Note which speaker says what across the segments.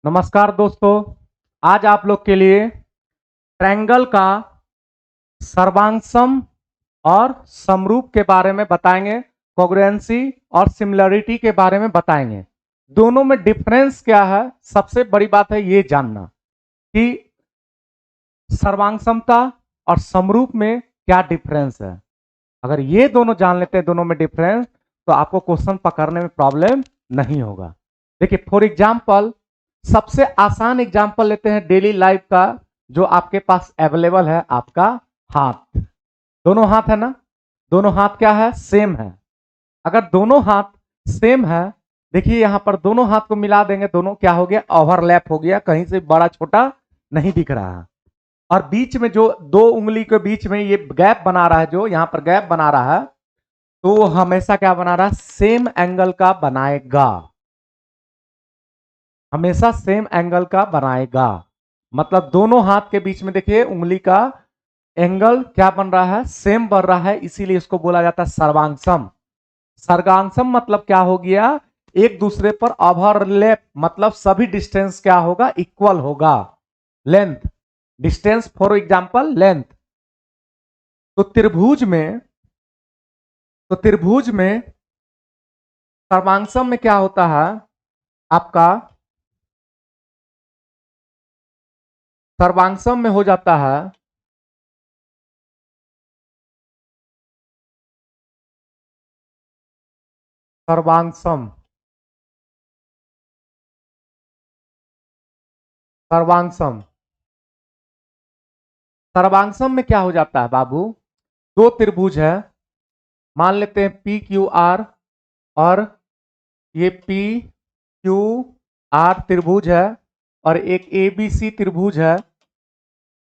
Speaker 1: नमस्कार दोस्तों, आज आप लोग के लिए ट्रायंगल का सर्वांगसम और समरूप के बारे में बताएंगे, कॉन्ग्रुएंसी और सिमिलरिटी के बारे में बताएंगे। दोनों में डिफरेंस क्या है, सबसे बड़ी बात है ये जानना कि सर्वांगसमता और समरूप में क्या डिफरेंस है। अगर ये दोनों जान लेते हैं, दोनों में डिफरेंस, तो आपको क्वेश्चन पकड़ने में प्रॉब्लम नहीं होगा। देखिए फॉर एग्जाम्पल, सबसे आसान एग्जाम्पल लेते हैं डेली लाइफ का, जो आपके पास अवेलेबल है, आपका हाथ। दोनों हाथ है ना, दोनों हाथ क्या है, सेम है। अगर दोनों हाथ सेम है, देखिए यहां पर दोनों हाथ को मिला देंगे, दोनों क्या हो गया, ओवरलैप हो गया, कहीं से बड़ा छोटा नहीं दिख रहा है। और बीच में जो दो उंगली के बीच में ये गैप बना रहा है, जो यहां पर गैप बना रहा है, तो वो हमेशा क्या बना रहा है, सेम एंगल का बनाएगा। हमेशा सेम एंगल का बनाएगा। मतलब दोनों हाथ के बीच में देखिए उंगली का एंगल क्या बन रहा है, सेम बन रहा है, इसीलिए इसको बोला जाता है सर्वांगसम। सर्वांगसम मतलब क्या हो गया, एक दूसरे पर ओवरलैप, मतलब सभी डिस्टेंस क्या होगा, इक्वल होगा। Length, distance for example length. तो त्रिभुज में सर्वांगसम में क्या होता है आपका, सर्वांगसम में हो जाता है सर्वांगसम। सर्वांगसम सर्वांगसम में क्या हो जाता है बाबू, दो त्रिभुज है, मान लेते हैं पी क्यू आर, और ये पी क्यू आर त्रिभुज है, और एक ए बी सी त्रिभुज है।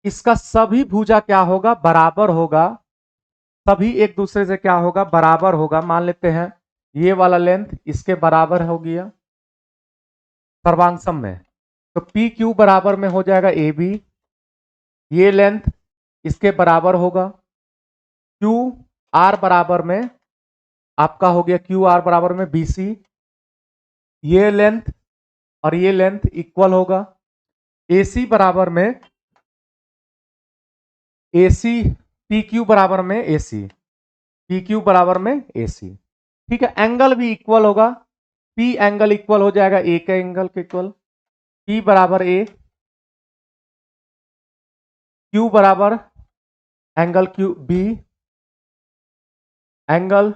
Speaker 1: इसका सभी भुजा क्या होगा, बराबर होगा। सभी एक दूसरे से क्या होगा, बराबर होगा। मान लेते हैं ये वाला लेंथ इसके बराबर हो गया सर्वांगसम में, तो पी क्यू बराबर में हो जाएगा ए बी, ये लेंथ इसके बराबर होगा। क्यू आर बराबर में आपका हो गया, क्यू आर बराबर में बी सी, ये लेंथ और ये लेंथ इक्वल होगा। ए सी बराबर में ए सी, पी क्यू बराबर में ए सी, पी क्यू बराबर में ए सी। ठीक है, एंगल भी इक्वल होगा, पी एंगल इक्वल हो जाएगा ए के एंगल के इक्वल, पी बराबर ए, क्यू बराबर angle Q B, angle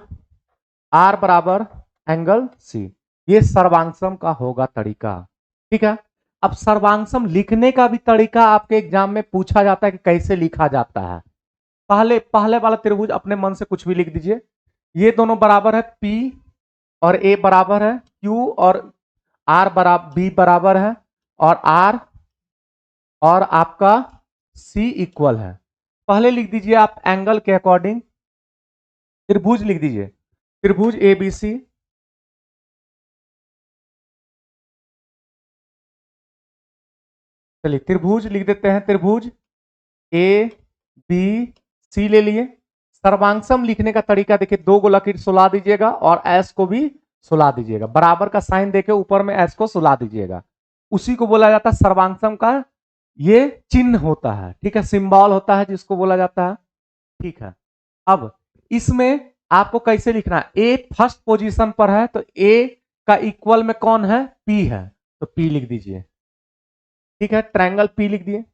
Speaker 1: R बराबर एंगल सी। ये सर्वांगसम का होगा तरीका। ठीक है, अब सर्वांगसम लिखने का भी तरीका आपके एग्जाम में पूछा जाता है कि कैसे लिखा जाता है। पहले पहले वाला त्रिभुज अपने मन से कुछ भी लिख दीजिए। ये दोनों बराबर है, P और A बराबर है, Q और R बराबर, B बराबर है, और R और आपका C इक्वल है। पहले लिख दीजिए आप एंगल के अकॉर्डिंग, त्रिभुज लिख दीजिए, त्रिभुज ABC। चलिए त्रिभुज लिख देते हैं, त्रिभुज ABC ले लिए। सर्वांगसम लिखने का तरीका देखिए, दो गोला लकीर सुला दीजिएगा और एस को भी सुला दीजिएगा, बराबर का साइन देके ऊपर में एस को सुला दीजिएगा। उसी को बोला जाता है सर्वांगसम का, ये चिन्ह होता है। ठीक है, सिंबल होता है जिसको बोला जाता है। ठीक है, अब इसमें आपको कैसे लिखना है, ए फर्स्ट पोजीशन पर है, तो ए का इक्वल में कौन है, पी है, तो पी लिख दीजिए। ठीक है, ट्रायंगल पी लिख दिए।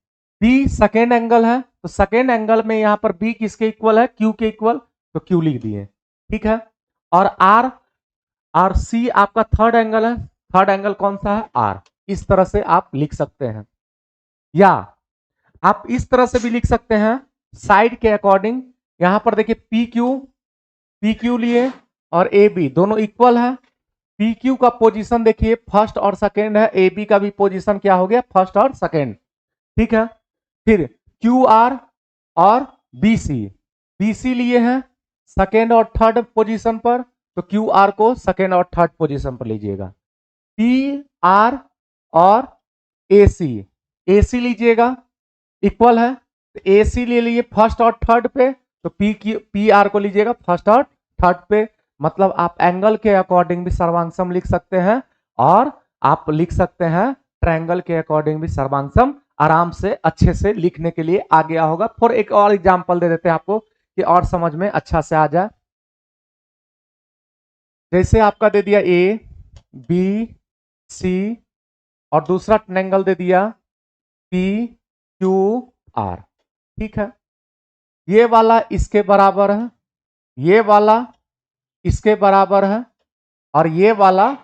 Speaker 1: बी सेकेंड एंगल है, तो सेकेंड एंगल में यहां पर बी किसके इक्वल है, क्यू के इक्वल, तो क्यू लिख दिए। ठीक है, और आर, आर सी आपका थर्ड एंगल है, थर्ड एंगल कौन सा है, आर। इस तरह से आप लिख सकते हैं, या आप इस तरह से भी लिख सकते हैं साइड के अकॉर्डिंग। यहां पर देखिए पी क्यू लिए और ए बी दोनों इक्वल है। पी क्यू का पोजीशन देखिए फर्स्ट और सेकेंड है, ए बी का भी पोजीशन क्या हो गया, फर्स्ट और सेकेंड। ठीक है, फिर क्यू आर और बी सी लिए हैं सेकेंड और थर्ड पोजीशन पर, तो क्यू आर को सेकेंड और थर्ड पोजीशन पर लीजिएगा। पी आर और ए सी लीजिएगा, इक्वल है, तो ए सी ले लिए फर्स्ट और थर्ड पे, तो पी आर को लीजिएगा फर्स्ट और थर्ड पे। मतलब आप एंगल के अकॉर्डिंग भी सर्वांगसम लिख सकते हैं, और आप लिख सकते हैं ट्रायंगल के अकॉर्डिंग भी सर्वांगसम आराम से अच्छे से लिखने के लिए आ गया होगा। फॉर एक और एग्जांपल दे देते हैं आपको कि और समझ में अच्छा से आ जाए। जैसे आपका दे दिया ए बी सी और दूसरा ट्रायंगल दे दिया पी क्यू आर, ठीक है। ये वाला इसके बराबर है, ये वाला इसके बराबर है और ये वाला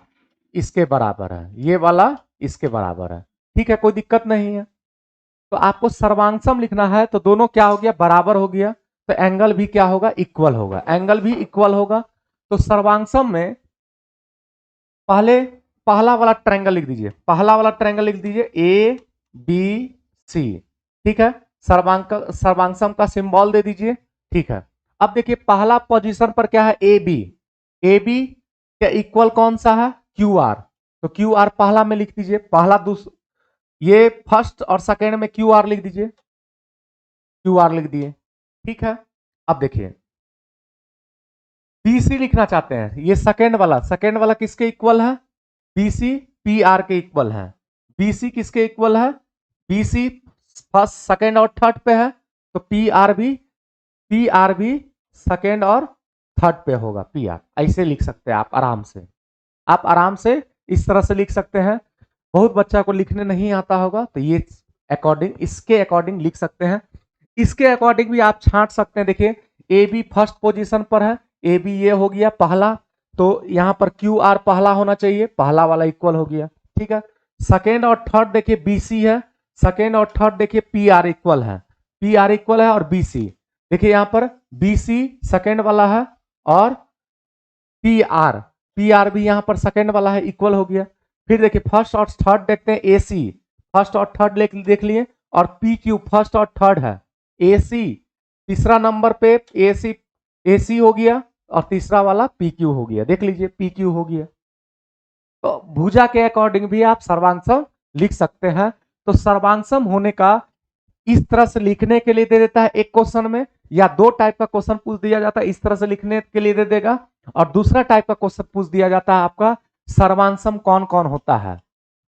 Speaker 1: इसके बराबर है, ये वाला इसके बराबर है, ठीक है, कोई दिक्कत नहीं है। तो आपको सर्वांगसम लिखना है तो दोनों क्या हो गया, बराबर हो गया, तो एंगल भी क्या होगा, इक्वल होगा, एंगल भी इक्वल होगा। तो सर्वांगसम में पहले पहला वाला ट्रायंगल लिख दीजिए, पहला वाला ट्रायंगल लिख दीजिए ए बी सी, ठीक है। सर्वांगसम का सिंबल दे दीजिए, ठीक है। अब देखिए पहला पोजीशन पर क्या है, ए बी क्या इक्वल कौन सा है, क्यू आर, तो क्यू आर पहला में लिख दीजिए, पहला दूसरा ये फर्स्ट और सेकेंड में क्यू आर लिख दीजिए, क्यू आर लिख दिए, ठीक है। अब देखिए बीसी लिखना चाहते हैं, ये सेकेंड वाला किसके इक्वल है, बीसी पी आर के इक्वल है। बीसी किसके इक्वल है, बीसी फर्स्ट सेकेंड और थर्ड पे है, तो पी आर भी सेकेंड और थर्ड पे होगा, पी आर ऐसे लिख सकते हैं आप आराम से, आप आराम से इस तरह से लिख सकते हैं। बहुत बच्चा को लिखने नहीं आता होगा तो ये अकॉर्डिंग इसके अकॉर्डिंग लिख सकते हैं, इसके अकॉर्डिंग भी आप छांट सकते हैं। देखिए ए बी फर्स्ट पोजीशन पर है, ए बी ये हो गया पहला, तो यहां पर क्यू आर पहला होना चाहिए, पहला वाला इक्वल हो गया, ठीक है। सेकेंड और थर्ड देखिए बीसी है, सेकेंड और थर्ड देखिए पी आर इक्वल है, पी आर इक्वल है और बीसी देखिए यहां पर बीसी सेकेंड वाला है और पी आर भी यहां पर सेकेंड वाला है, इक्वल हो गया। फिर देखिए फर्स्ट और थर्ड देखते हैं, ए सी फर्स्ट और थर्ड देख लिए और पी क्यू फर्स्ट और थर्ड है, ए सी तीसरा नंबर पे ए सी हो गया और तीसरा वाला पी क्यू हो गया, देख लीजिए पी क्यू हो गया। तो भुजा के अकॉर्डिंग भी आप सर्वांगसम लिख सकते हैं। तो सर्वांगसम होने का इस तरह से लिखने के लिए दे देता है एक क्वेश्चन में, या दो टाइप का क्वेश्चन पूछ दिया जाता है, इस तरह से लिखने के लिए दे देगा, और दूसरा टाइप का क्वेश्चन पूछ दिया जाता है आपका सर्वांगसम कौन कौन होता है।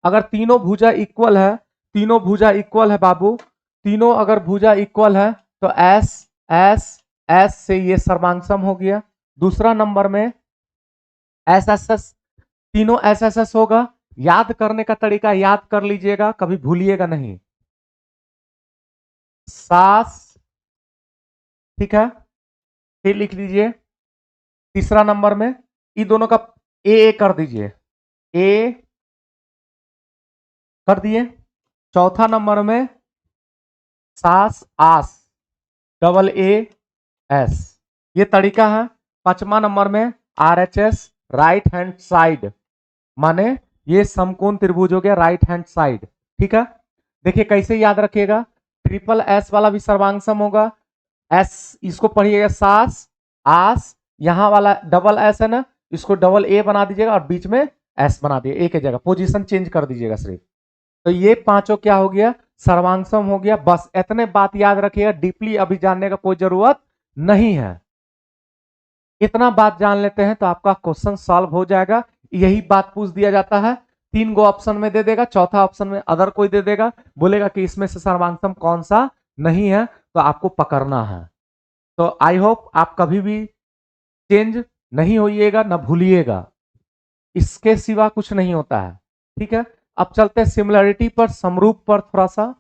Speaker 1: अगर तीनों भुजा इक्वल है, तीनों भुजा इक्वल है बाबू, तीनों अगर भुजा इक्वल है तो एस एस एस से ये सर्वांगसम हो गया। दूसरा नंबर में एस एस एस, तीनों एस एस एस होगा। याद करने का तरीका याद कर लीजिएगा, कभी भूलिएगा नहीं, सास, ठीक है। फिर लिख लीजिए तीसरा नंबर में इन दोनों का ए कर दीजिए, ए कर दिए। चौथा नंबर में सास आस, डबल ए एस, ये तरीका है। पांचवा नंबर में R H S, right hand side, माने ये समकोण त्रिभुज हो गया राइट हैंड साइड, ठीक है। देखिए कैसे याद रखिएगा, ट्रिपल एस वाला भी सर्वांगसम होगा, एस इसको पढ़िएगा सास आस, यहां वाला डबल एस है ना, इसको डबल ए बना दीजिएगा और बीच में एस बना दिए, ए की जगह पोजीशन चेंज कर दीजिएगा सिर्फ। तो ये पांचों क्या हो गया, सर्वांगसम हो गया। बस इतने बात याद रखिएगा, डीपली अभी जानने का कोई जरूरत नहीं है, इतना बात जान लेते हैं तो आपका क्वेश्चन सॉल्व हो जाएगा। यही बात पूछ दिया जाता है, 3 गो ऑप्शन में दे देगा, चौथा ऑप्शन में अदर कोई दे देगा, बोलेगा कि इसमें से सर्वांगसम कौन सा नहीं है, तो आपको पकड़ना है। तो आई होप आप कभी भी चेंज नहीं होइएगा, ना भूलिएगा, इसके सिवा कुछ नहीं होता है, ठीक है। अब चलते हैं सिमिलरिटी पर, समरूप पर, थोड़ा सा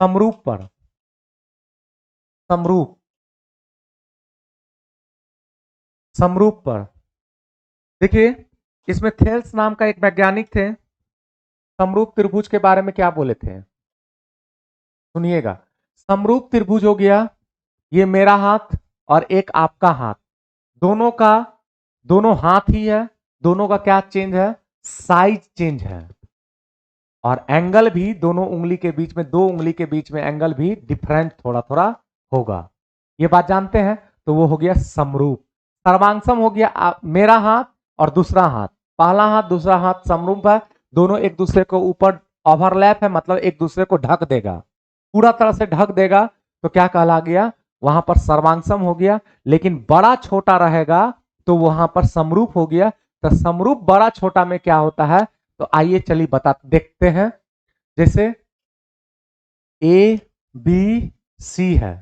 Speaker 1: समरूप पर, समरूप पर देखिए, इसमें थेल्स नाम का एक वैज्ञानिक थे, समरूप त्रिभुज के बारे में क्या बोले थे, सुनिएगा। समरूप त्रिभुज हो गया, ये मेरा हाथ और एक आपका हाथ, दोनों हाथ ही है, दोनों का क्या चेंज है, साइज चेंज है, और एंगल भी दोनों उंगली के बीच में, 2 उंगली के बीच में एंगल भी डिफरेंट थोड़ा थोड़ा होगा, ये बात जानते हैं। तो वो हो गया समरूप। सर्वांगसम हो गया मेरा हाथ और दूसरा हाथ, पहला हाथ दूसरा हाथ समरूप है, दोनों एक दूसरे को ऊपर ओवरलैप है, मतलब एक दूसरे को ढक देगा, पूरा तरह से ढक देगा, तो क्या कहला गया, वहां पर सर्वांगसम हो गया। लेकिन बड़ा छोटा रहेगा तो वहां पर समरूप हो गया। तो समरूप बड़ा छोटा में क्या होता है, तो तो आइए चलिए बता देखते हैं। जैसे ए बी सी है,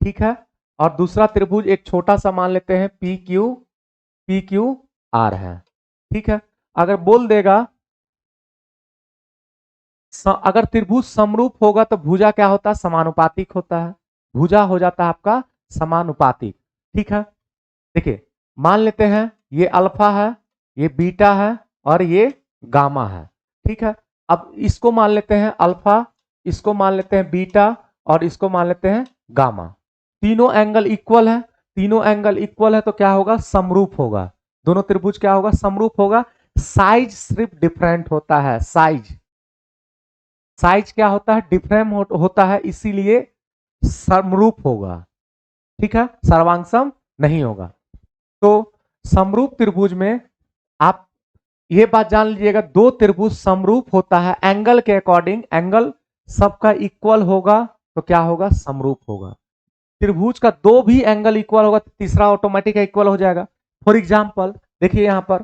Speaker 1: ठीक है, और दूसरा त्रिभुज एक छोटा सा मान लेते हैं पी क्यू आर है, ठीक है। अगर बोल देगा अगर त्रिभुज समरूप होगा तो भुजा क्या होता है, समानुपातिक होता है। भुजा हो जाता है आपका समानुपातिक, ठीक है। देखिए मान लेते हैं ये अल्फा है, ये बीटा है और ये गामा है, ठीक है। अब इसको मान लेते हैं अल्फा, इसको मान लेते हैं बीटा और इसको मान लेते हैं गामा। तीनों एंगल इक्वल है, तीनों एंगल इक्वल है तो क्या होगा, समरूप होगा। दोनों त्रिभुज क्या होगा, समरूप होगा। साइज सिर्फ डिफरेंट होता है, साइज क्या होता है, डिफरेंट होता है, इसीलिए समरूप होगा, ठीक है, सर्वांगसम नहीं होगा। तो समरूप त्रिभुज में आप ये बात जान लीजिएगा, दो त्रिभुज समरूप होता है एंगल के अकॉर्डिंग, एंगल सबका इक्वल होगा तो क्या होगा, समरूप होगा। त्रिभुज का दो भी एंगल इक्वल होगा तो तीसरा ऑटोमेटिक इक्वल हो जाएगा। फॉर एग्जांपल देखिए यहां पर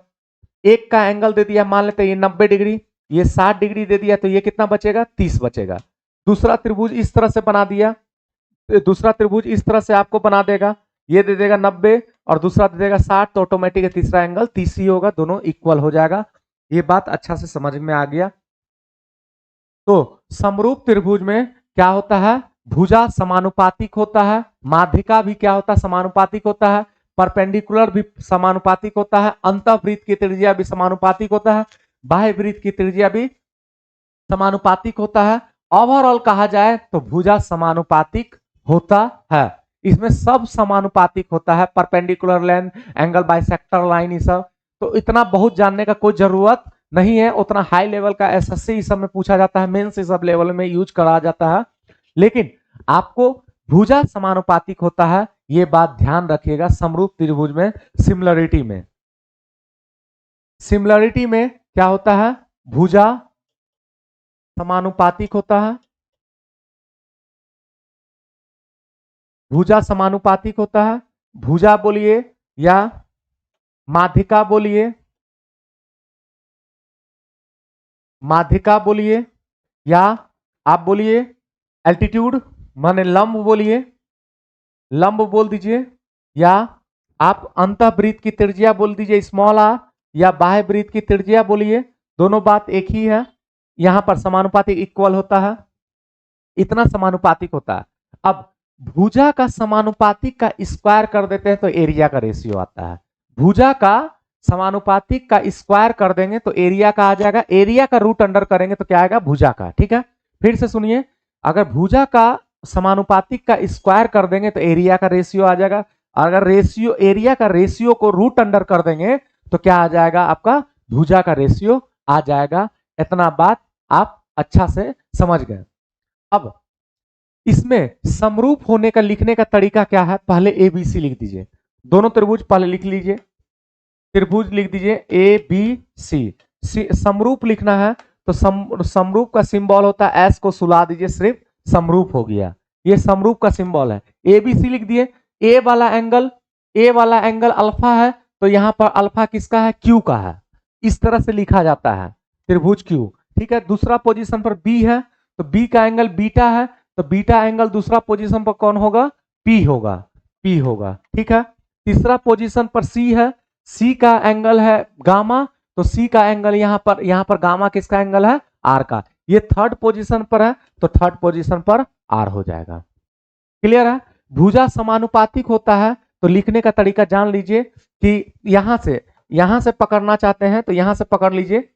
Speaker 1: एक का एंगल दे दिया, मान लेते हैं ये 90 डिग्री, ये 60 डिग्री दे दिया, तो ये कितना बचेगा, 30 बचेगा। दूसरा त्रिभुज इस तरह से बना दिया, दूसरा त्रिभुज इस तरह से आपको बना देगा, ये दे देगा 90 और दूसरा दे देगा 60, तो ऑटोमेटिक तीसरा एंगल 30 ही होगा, दोनों इक्वल हो जाएगा। ये बात अच्छा से समझ में आ गया। तो समरूप त्रिभुज में क्या होता है, भुजा समानुपातिक होता है, माध्यिका भी क्या होता है, समानुपातिक होता है, परपेंडिकुलर भी समानुपातिक होता है, अंतःवृत्त की त्रिज्या भी समानुपातिक होता है, बाह्य वृत्त की त्रिज्या भी समानुपातिक होता है। ओवरऑल कहा जाए तो भुजा समानुपातिक होता है। इसमें सब समानुपातिक होता है, perpendicular line, angle bisector line, ये सब। तो इतना बहुत जानने का कोई जरूरत नहीं है, उतना हाई लेवल का एसएससी इस सब में पूछा जाता है, मेंस इस सब लेवल में यूज करा जाता है। लेकिन आपको भुजा समानुपातिक होता है, ये बात ध्यान रखिएगा। समरूप त्रिभुज में सिमिलरिटी में क्या होता है, भुजा समानुपातिक होता है, भुजा समानुपातिक होता है। भुजा बोलिए या माध्यिका बोलिए, माध्यिका बोलिए या आप बोलिए एल्टीट्यूड माने लंब बोलिए, लंब बोल दीजिए, या आप अंतःवृत्त की त्रिज्या बोल दीजिए स्मॉल आर, या बाह्य वृत्त की त्रिज्या बोलिए, दोनों बात एक ही है। यहां पर समानुपातिक इक्वल होता है, इतना समानुपातिक होता है। अब भुजा का समानुपातिक का स्क्वायर कर देते हैं तो एरिया का रेशियो आता है। भुजा का समानुपातिक का स्क्वायर कर देंगे तो एरिया का आ जाएगा, एरिया का रूट अंडर करेंगे तो क्या आएगा, भुजा का, ठीक है। फिर से सुनिए, अगर भुजा का समानुपातिक का स्क्वायर कर देंगे तो एरिया का रेशियो आ जाएगा, अगर रेशियो एरिया का रेशियो को रूट अंडर कर देंगे तो क्या आ जाएगा, आपका भुजा का रेशियो आ जाएगा। इतना बात आप अच्छा से समझ गए। अब इसमें समरूप होने का लिखने का तरीका क्या है, पहले एबीसी लिख दीजिए, दोनों त्रिभुज पहले लिख लीजिए, त्रिभुज लिख दीजिए ए बी सी। समरूप लिखना है तो समरूप का सिंबल होता है एस, को सुला दीजिए, सिर्फ समरूप हो गया, ये समरूप का सिंबल है। एबीसी लिख दिए, ए वाला एंगल अल्फा है तो यहां पर अल्फा किसका है, क्यू का है, इस तरह से लिखा जाता है त्रिभुज क्यू, ठीक है। दूसरा पोजीशन पर बी है तो बी का एंगल बीटा है तो बीटा एंगल दूसरा पोजीशन पर कौन होगा, पी होगा, ठीक है। तीसरा पोजीशन पर सी है, सी का एंगल है गामा तो सी का एंगल यहां पर गामा किसका एंगल है, आर का। ये थर्ड पोजीशन पर है तो थर्ड पोजीशन पर आर हो जाएगा। क्लियर है। भुजा समानुपातिक होता है तो लिखने का तरीका जान लीजिए कि यहां से पकड़ना चाहते हैं तो यहां से पकड़ लीजिए।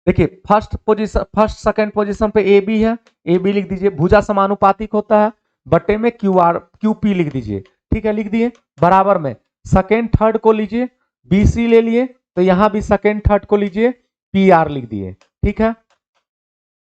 Speaker 1: देखिए फर्स्ट सेकंड पोजीशन पे ए बी है, ए बी लिख दीजिए, भुजा समानुपातिक होता है, बट्टे में क्यू पी लिख दीजिए, ठीक है, लिख दिए। बराबर में सेकंड थर्ड को लीजिए, बी सी ले लिए तो यहां भी सेकंड थर्ड को लीजिए, पी आर लिख दिए, ठीक है।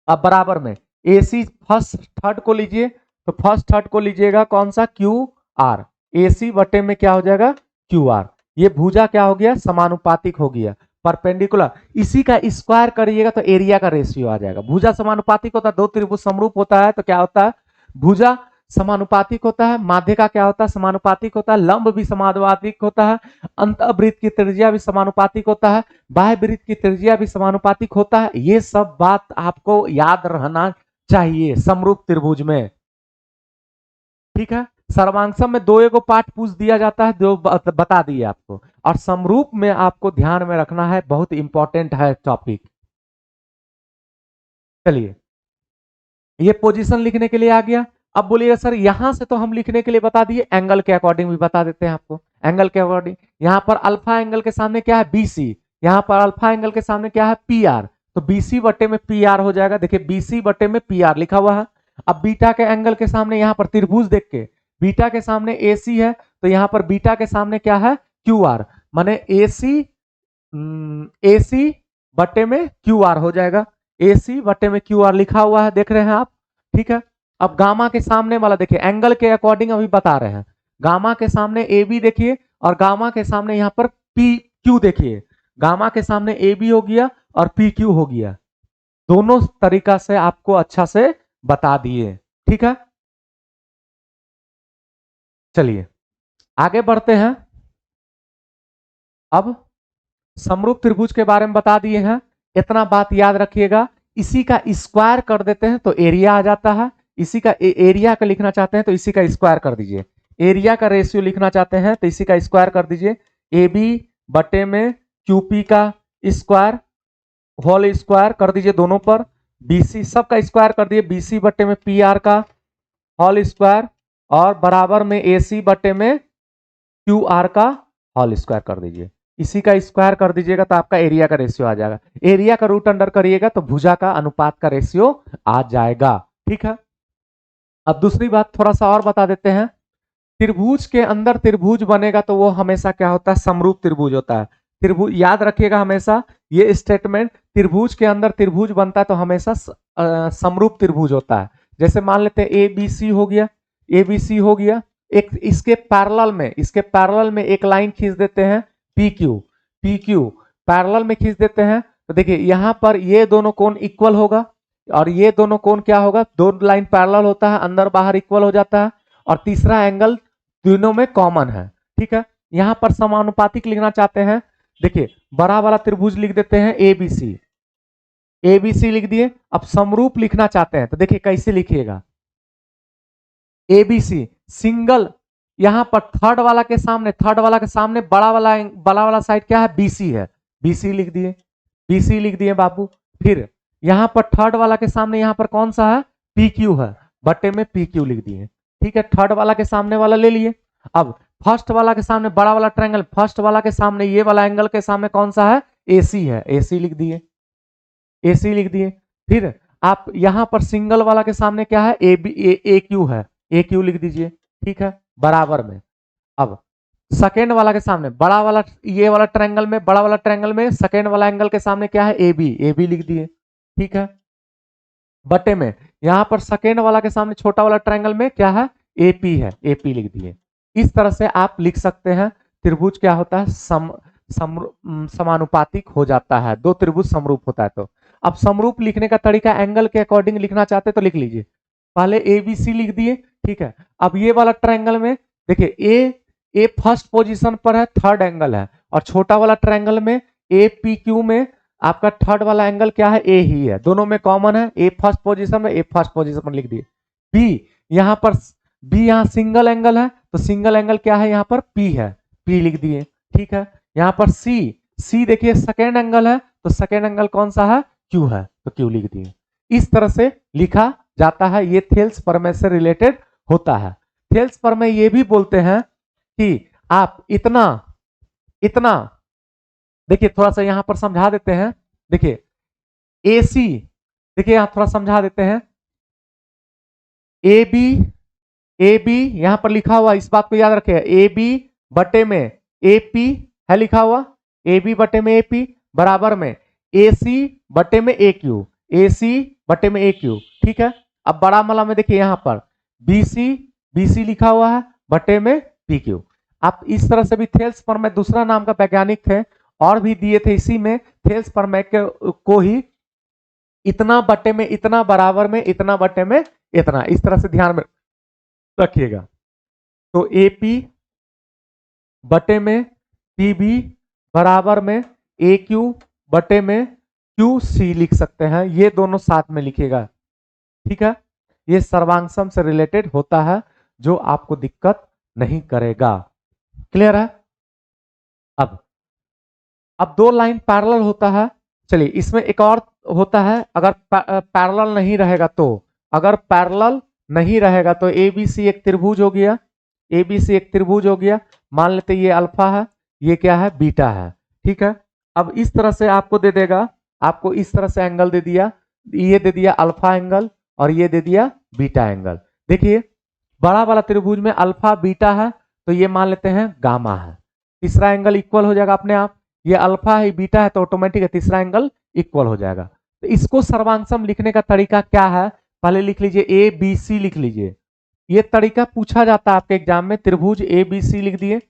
Speaker 1: अब बराबर में ए सी फर्स्ट थर्ड को लीजिए तो फर्स्ट थर्ड को लीजिएगा कौन सा, क्यू आर, ए सी बटे में क्या हो जाएगा, क्यू आर। ये भुजा क्या हो गया, समानुपातिक हो गया, परपेंडिकुलर। इसी का स्क्वायर करिएगा तो एरिया का रेशियो आ जाएगा। भुजा समानुपातिक होता है, दो त्रिभुज समरूप होता है तो क्या होता है, भुजा समानुपातिक होता है, माध्य का क्या होता है, समानुपातिक होता है, लंब भी समानुपातिक होता है, अंतःवृत्त की त्रिज्या भी समानुपातिक होता है, बाह्य वृत्त की त्रिज्या भी समानुपातिक होता है। ये सब बात आपको याद रहना चाहिए समरूप त्रिभुज में। ठीक है, सर्वांशम में दो एगो पार्ट पूछ दिया जाता है, दो बता दिए आपको, और समरूप में आपको ध्यान में रखना है, बहुत इंपॉर्टेंट है टॉपिक। चलिए, ये पोजीशन लिखने के लिए आ गया। अब बोलिएगा सर यहां से तो हम लिखने के लिए बता दिए, एंगल के अकॉर्डिंग भी बता देते हैं आपको। एंगल के अकॉर्डिंग यहाँ पर अल्फा एंगल के सामने क्या है, बीसी, यहाँ पर अल्फा एंगल के सामने क्या है, पी आर, तो बीसी बटे में पी आर हो जाएगा। देखिए बीसी बटे में पी आर लिखा हुआ है। अब बीटा के एंगल के सामने यहाँ पर त्रिभुज देख के, बीटा के सामने ए सी है, तो यहाँ पर बीटा के सामने क्या है, क्यू आर, माने ए सी बटे में क्यू आर हो जाएगा। ए सी बटे में क्यू आर लिखा हुआ है, देख रहे हैं आप। ठीक है, अब गामा के सामने वाला देखिए, एंगल के अकॉर्डिंग अभी बता रहे हैं। गामा के सामने ए बी देखिए, और गामा के सामने यहाँ पर पी क्यू देखिए। गामा के सामने ए बी हो गया और पी क्यू हो गया। दोनों तरीका से आपको अच्छा से बता दिए। ठीक है, चलिए आगे बढ़ते हैं। अब समरूप त्रिभुज के बारे में बता दिए हैं, इतना बात याद रखिएगा। इसी का स्क्वायर कर देते हैं तो एरिया आ जाता है। इसी का एरिया का लिखना चाहते हैं तो इसी का स्क्वायर कर दीजिए। एरिया का रेशियो लिखना चाहते हैं तो इसी का स्क्वायर कर दीजिए। ए बी बटे में क्यूपी का स्क्वायर होल स्क्वायर कर दीजिए दोनों पर। बीसी सब का स्क्वायर कर दिए, बीसी बटे में पी आर का होल स्क्वायर, और बराबर में ए सी बटे में क्यू आर का होल स्क्वायर कर दीजिए। इसी का स्क्वायर कर दीजिएगा तो आपका एरिया का रेशियो आ जाएगा। एरिया का रूट अंडर करिएगा तो भुजा का अनुपात का रेशियो आ जाएगा। ठीक है, अब दूसरी बात थोड़ा सा और बता देते हैं। त्रिभुज के अंदर त्रिभुज बनेगा तो वो हमेशा क्या होता है, समरूप त्रिभुज होता है। त्रिभुज याद रखिएगा हमेशा ये स्टेटमेंट, त्रिभुज के अंदर त्रिभुज बनता है तो हमेशा समरूप त्रिभुज होता है। जैसे मान लेते हैं ए बी सी हो गया, ए बी सी हो गया, एक इसके पैरेलल में एक लाइन खींच देते हैं, पी क्यू पैरेलल में खींच देते हैं, तो देखिए यहां पर ये दोनों कोण इक्वल होगा, और ये दोनों कोण क्या होगा, दो लाइन पैरेलल होता है, अंदर बाहर इक्वल हो जाता है, और तीसरा एंगल तीनों में कॉमन है। ठीक है, यहां पर समानुपातिक लिखना चाहते हैं, देखिए बड़ा वाला त्रिभुज लिख देते हैं एबीसी, एबीसी लिख दिए। अब समरूप लिखना चाहते हैं तो देखिए कैसे लिखिएगा, एबीसी सिंगल, यहां पर थर्ड वाला के सामने बड़ा वाला साइड क्या है, बीसी है, बीसी लिख दिए, बीसी लिख दिए बाबू। फिर यहां पर थर्ड वाला के सामने यहां पर कौन सा है, पी क्यू है, बटे में पी क्यू लिख दिए। ठीक है, थर्ड वाला के सामने वाला ले लिए। अब फर्स्ट वाला के सामने बड़ा वाला ट्रायंगल, फर्स्ट वाला के सामने ये वाला एंगल के सामने कौन सा है, एसी है, एसी लिख दिए, एसी लिख दिए। फिर आप यहां पर सिंगल वाला के सामने क्या है, ए बी ए क्यू है, ए क्यू लिख दीजिए। ठीक है, बराबर में। अब सेकेंड वाला के सामने बड़ा वाला, ये वाला ट्रायंगल में, बड़ा वाला ट्रायंगल में सेकेंड वाला एंगल के सामने क्या है, ए बी लिख दिए। ठीक है, बटे में यहां पर सेकेंड वाला के सामने छोटा वाला ट्रायंगल में क्या है, एपी है, एपी लिख दिए। इस तरह से आप लिख सकते हैं। त्रिभुज क्या होता है, समानुपातिक हो जाता है, दो त्रिभुज समरूप होता है। तो अब समरूप लिखने का तरीका, एंगल के अकॉर्डिंग लिखना चाहते तो लिख लीजिए, पहले ए बी सी लिख दिए। ठीक है, अब ये वाला ट्रायंगल में देखिए ए फर्स्ट पोजीशन पर है, थर्ड एंगल है, और छोटा वाला ट्रायंगल में ए पी क्यू में आपका थर्ड वाला एंगल क्या है, ए ही है, दोनों में कॉमन है, ए फर्स्ट पोजीशन में, ए फर्स्ट पोजीशन में लिख दिए। बी यहाँ पर, बी यहाँ सिंगल एंगल है तो सिंगल एंगल क्या है, यहाँ पर पी है, पी लिख दिए। ठीक है, यहाँ पर सी देखिए सेकेंड एंगल है तो सेकेंड एंगल कौन सा है, क्यू है, तो क्यू लिख दिए। इस तरह से लिखा जाता है, ये थेल्स प्रमेय से रिलेटेड होता है। थेल्स प्रमेय ये भी बोलते हैं कि आप इतना देखिए, थोड़ा सा यहां पर समझा देते हैं। देखिए एसी, देखिए यहां थोड़ा समझा देते हैं, ए बी यहां पर लिखा हुआ, इस बात को याद रखिए, ए बी बटे में ए पी है लिखा हुआ, ए बी बटे में ए पी बराबर में ए सी बटे में ए क्यू, ए सी बटे में ए क्यू। ठीक है, अब बड़ा मला में देखिए यहां पर बीसी लिखा हुआ है बटे में पी क्यू। आप इस तरह से भी थेल्स प्रमेय, दूसरा नाम का वैज्ञानिक थे और भी दिए थे, इसी में थेल्स प्रमेय को ही इतना बटे में इतना, बराबर में इतना, बटे में इतना, इस तरह से ध्यान में रखिएगा। तो AP बटे में PB बराबर में AQ बटे में QC लिख सकते हैं, ये दोनों साथ में लिखिएगा। ठीक है, ये सर्वांग सम से रिलेटेड होता है, जो आपको दिक्कत नहीं करेगा। क्लियर है? अब दो लाइन पैरेलल होता है। चलिए, इसमें एक और होता है, अगर पैरेलल नहीं रहेगा तो, अगर पैरेलल नहीं रहेगा तो ABC एक त्रिभुज हो गया, ABC एक त्रिभुज हो गया। मान लेते ये अल्फा है, ये क्या है, बीटा है। ठीक है, अब इस तरह से आपको दे देगा, आपको इस तरह से एंगल दे दिया, ये दे दिया अल्फा एंगल और ये दे दिया बीटा एंगल। देखिए, बड़ा वाला त्रिभुज में अल्फा बीटा है, तो ये मान लेते हैं गामा है। तीसरा एंगल इक्वल हो जाएगा अपने आप, ये अल्फा है बीटा है तो ऑटोमेटिक है तीसरा एंगल इक्वल हो जाएगा। तो इसको सर्वांगसम लिखने का तरीका क्या है, पहले लिख लीजिए ABC लिख लीजिए। ये तरीका पूछा जाता है आपके एग्जाम में, त्रिभुज ABC लिख दिए,